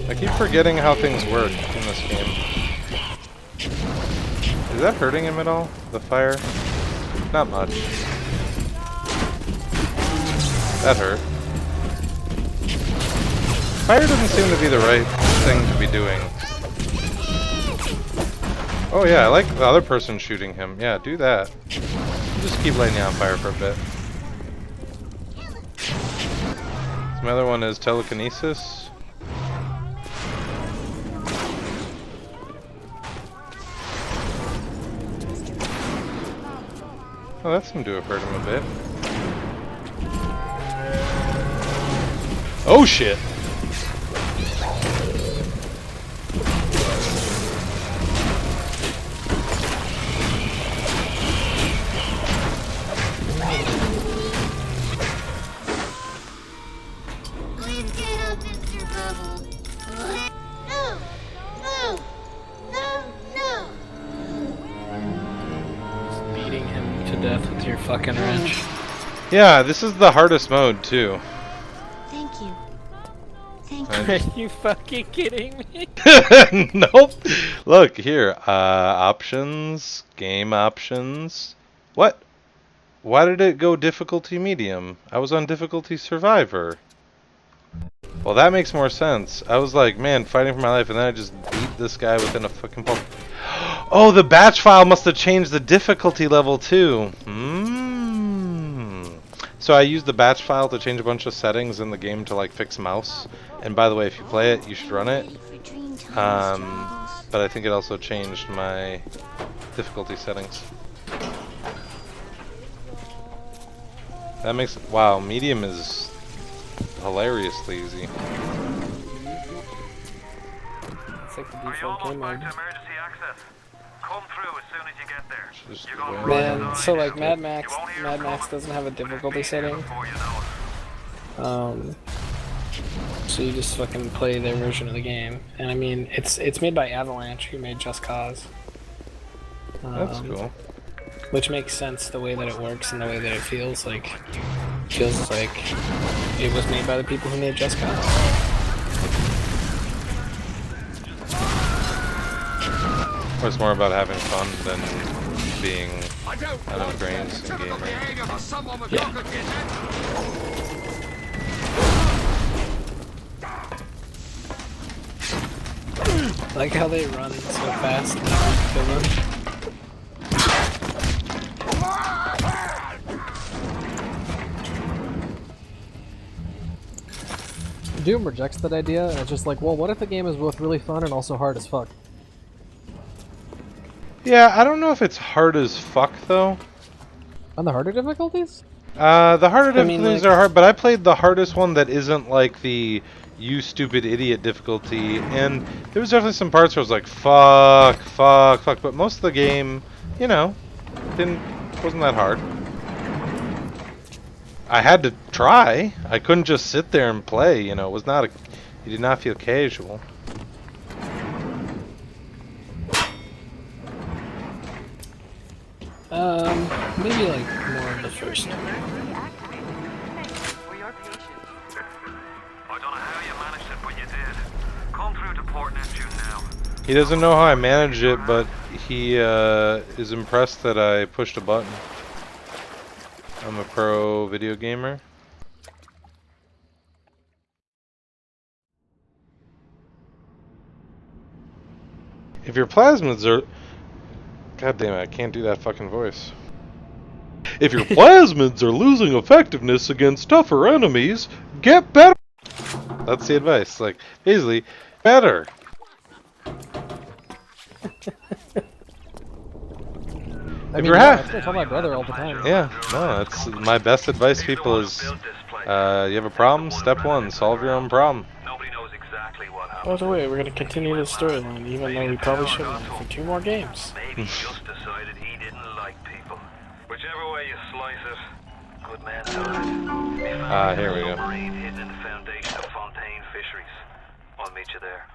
I keep forgetting how things work in this game. Is that hurting him at all? The fire? Not much. That hurt. Fire doesn't seem to be the right thing to be doing. Oh yeah, I like the other person shooting him. Yeah, do that. Just keep lighting on fire for a bit. My other one is telekinesis. Oh, that seemed to have hurt him a bit. Oh shit! Death with your fucking wrench. Yeah, this is the hardest mode too. Thank you. Thank you. Are you fucking kidding me? Nope. Look here. Options, game options. What? Why did it go difficulty medium? I was on difficulty survivor. Well, that makes more sense. I was like, man, fighting for my life, and then I just beat this guy within a fucking pulp. Oh, the batch file must have changed the difficulty level too. So I used the batch file to change a bunch of settings in the game to like fix mouse. And by the way, if you play it, you should run it. But I think it also changed my difficulty settings. That makes it, wow, medium is hilariously easy. It's like the default game mode. Come through as soon as you get there. Man, so like Mad Max doesn't have a difficulty setting. So you just fucking play their version of the game, and I mean it's made by Avalanche, who made Just Cause. That's cool. Which makes sense the way that it works and the way that it feels like. Feels like it was made by the people who made Just Cause. Or it's more about having fun than being out of brains in game. Yeah. I like how they run so fast and kill them. Doom rejects that idea, and it's just like, well, what if the game is both really fun and also hard as fuck? Yeah, I don't know if it's hard as fuck though. On the harder difficulties? The harder difficulties are hard, but I played the hardest one that isn't like the you stupid idiot difficulty, and there was definitely some parts where I was like, fuck, but most of the game, you know, wasn't that hard. I had to try. I couldn't just sit there and play, you know, it was not a, you did not feel casual. Maybe like more of the first. I don't know how you managed it, but you did. Come through to Port Neptune now. He doesn't know how I managed it, but he is impressed that I pushed a button. I'm a pro video gamer. If your plasmids are... God damn it, I can't do that fucking voice. If your plasmids are losing effectiveness against tougher enemies, get better! That's the advice. Like, basically, better. I mean, yeah, that's what I tell my brother all the time. Yeah, no, that's my best advice, people, is you have a problem, step one, solve your own problem. By the way, we're gonna continue the storyline, even though we probably shouldn't for 2 more games. Maybe just decided he didn't like people. you slice it. Good man does it. Here we go. Submarine hidden in the foundation of Fontaine Fisheries. I'll meet you there.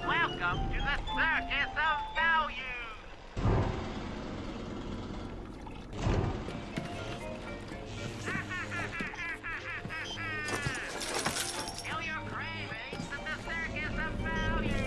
Welcome to the Circus of Value. Kill your cravings at the Circus of Value.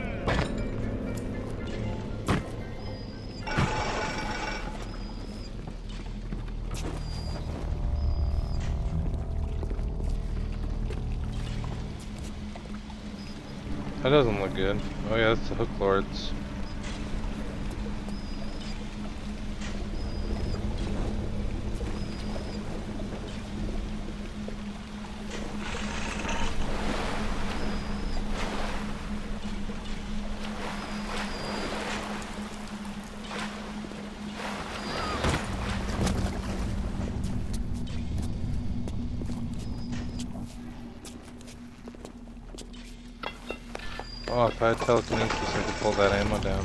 That doesn't look good. Oh yeah, that's the Hook Lords. Oh, if I had telekinesis, I could pull that ammo down.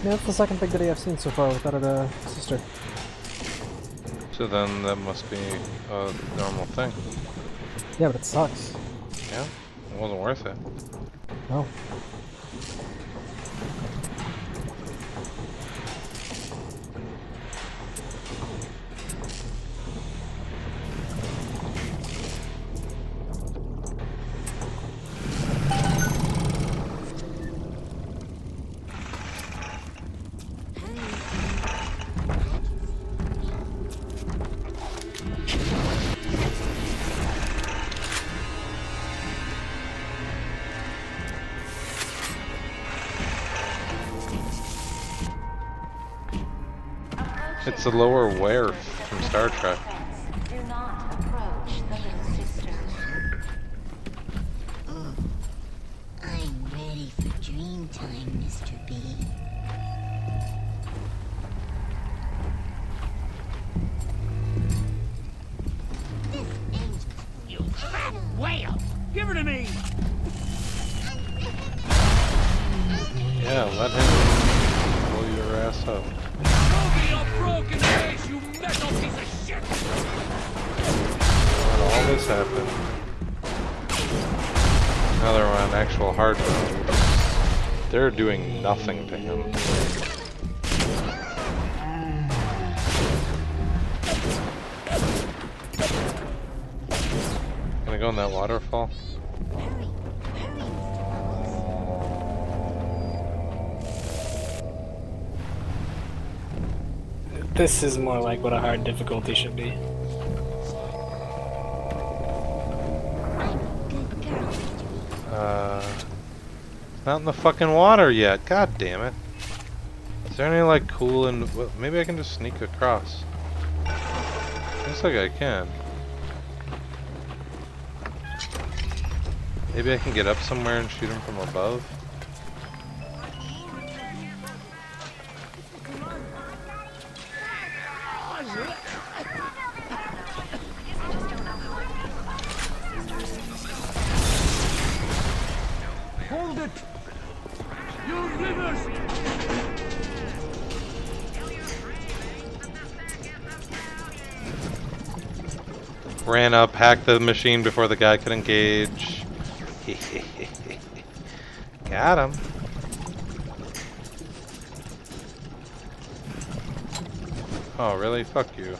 Yeah, that's the second big video I've seen so far without a sister. So then that must be a normal thing. Yeah, but it sucks. Yeah? It wasn't worth it. No. It's the lower Werf from Star Trek. Do not approach the little sister. I'm ready for dream time, Mr. B. You fat whale! Give her to me! Yeah, let him pull your ass up. Broken face, you metal piece of shit! When all this happened, now they're on actual hard mode. They're doing nothing to him. Can I go in that waterfall? This is more like what a hard difficulty should be. Not in the fucking water yet. God damn it. Is there any like cool and well, maybe I can just sneak across. Looks like I can. Maybe I can get up somewhere and shoot him from above. Hold it! You rivers! Ran up, hacked the machine before the guy could engage. Got him. Oh, really? Fuck you.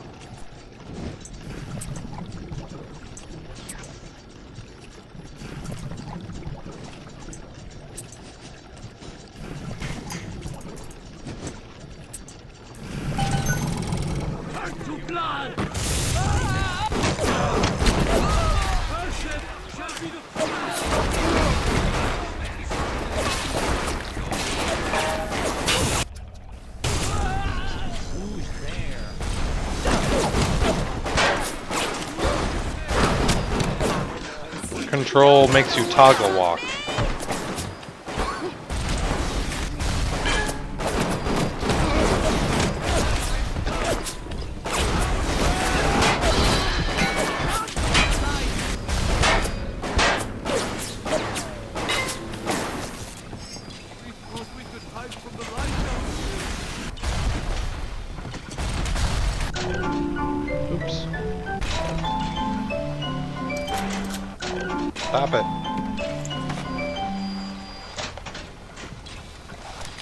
control makes you toggle walk. Oops. Stop it.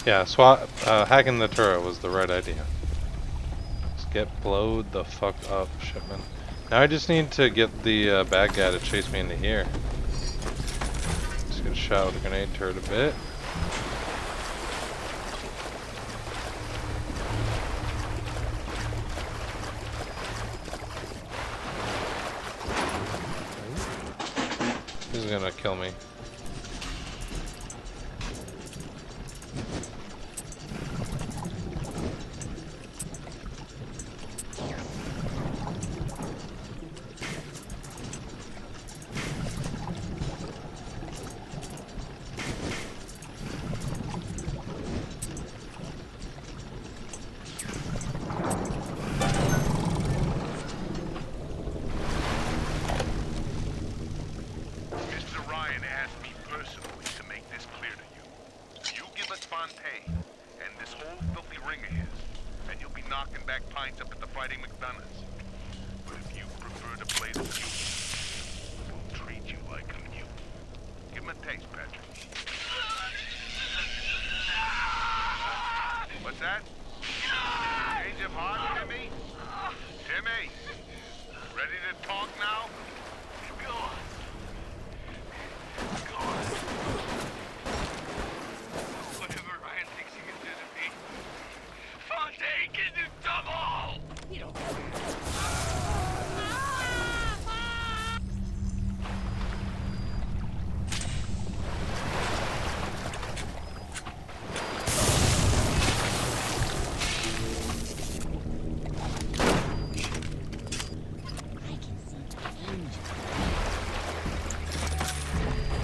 Yeah, hacking the turret was the right idea. Just get blowed the fuck up, shipment. Now I just need to get the bad guy to chase me into here. Just gonna shot with a grenade turret a bit. This is gonna kill me.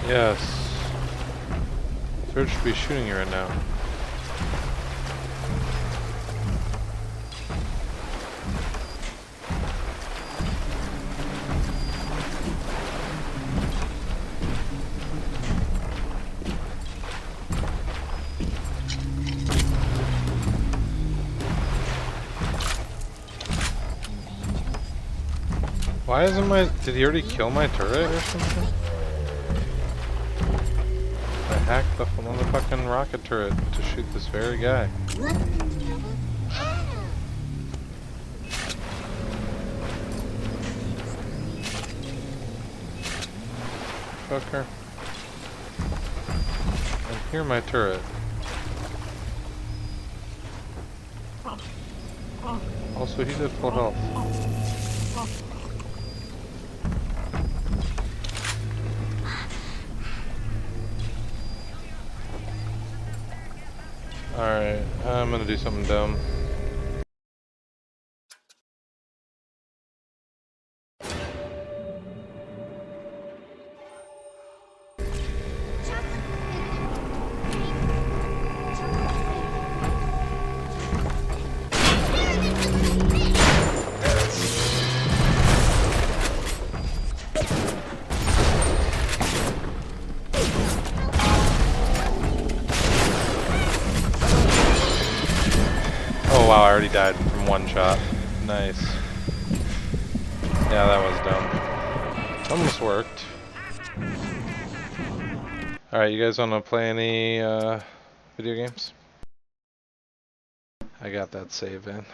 Yes. Third should be shooting you right now. Why isn't my... Did he already kill my turret or something? I hacked the motherfucking rocket turret to shoot this very guy. Fucker. And here my turret. Also, he did full health. Alright, I'm gonna do something dumb. Oh wow, I already died from one shot. Nice. Yeah, that was dumb. Almost worked. Alright, you guys wanna play any video games? I got that save in.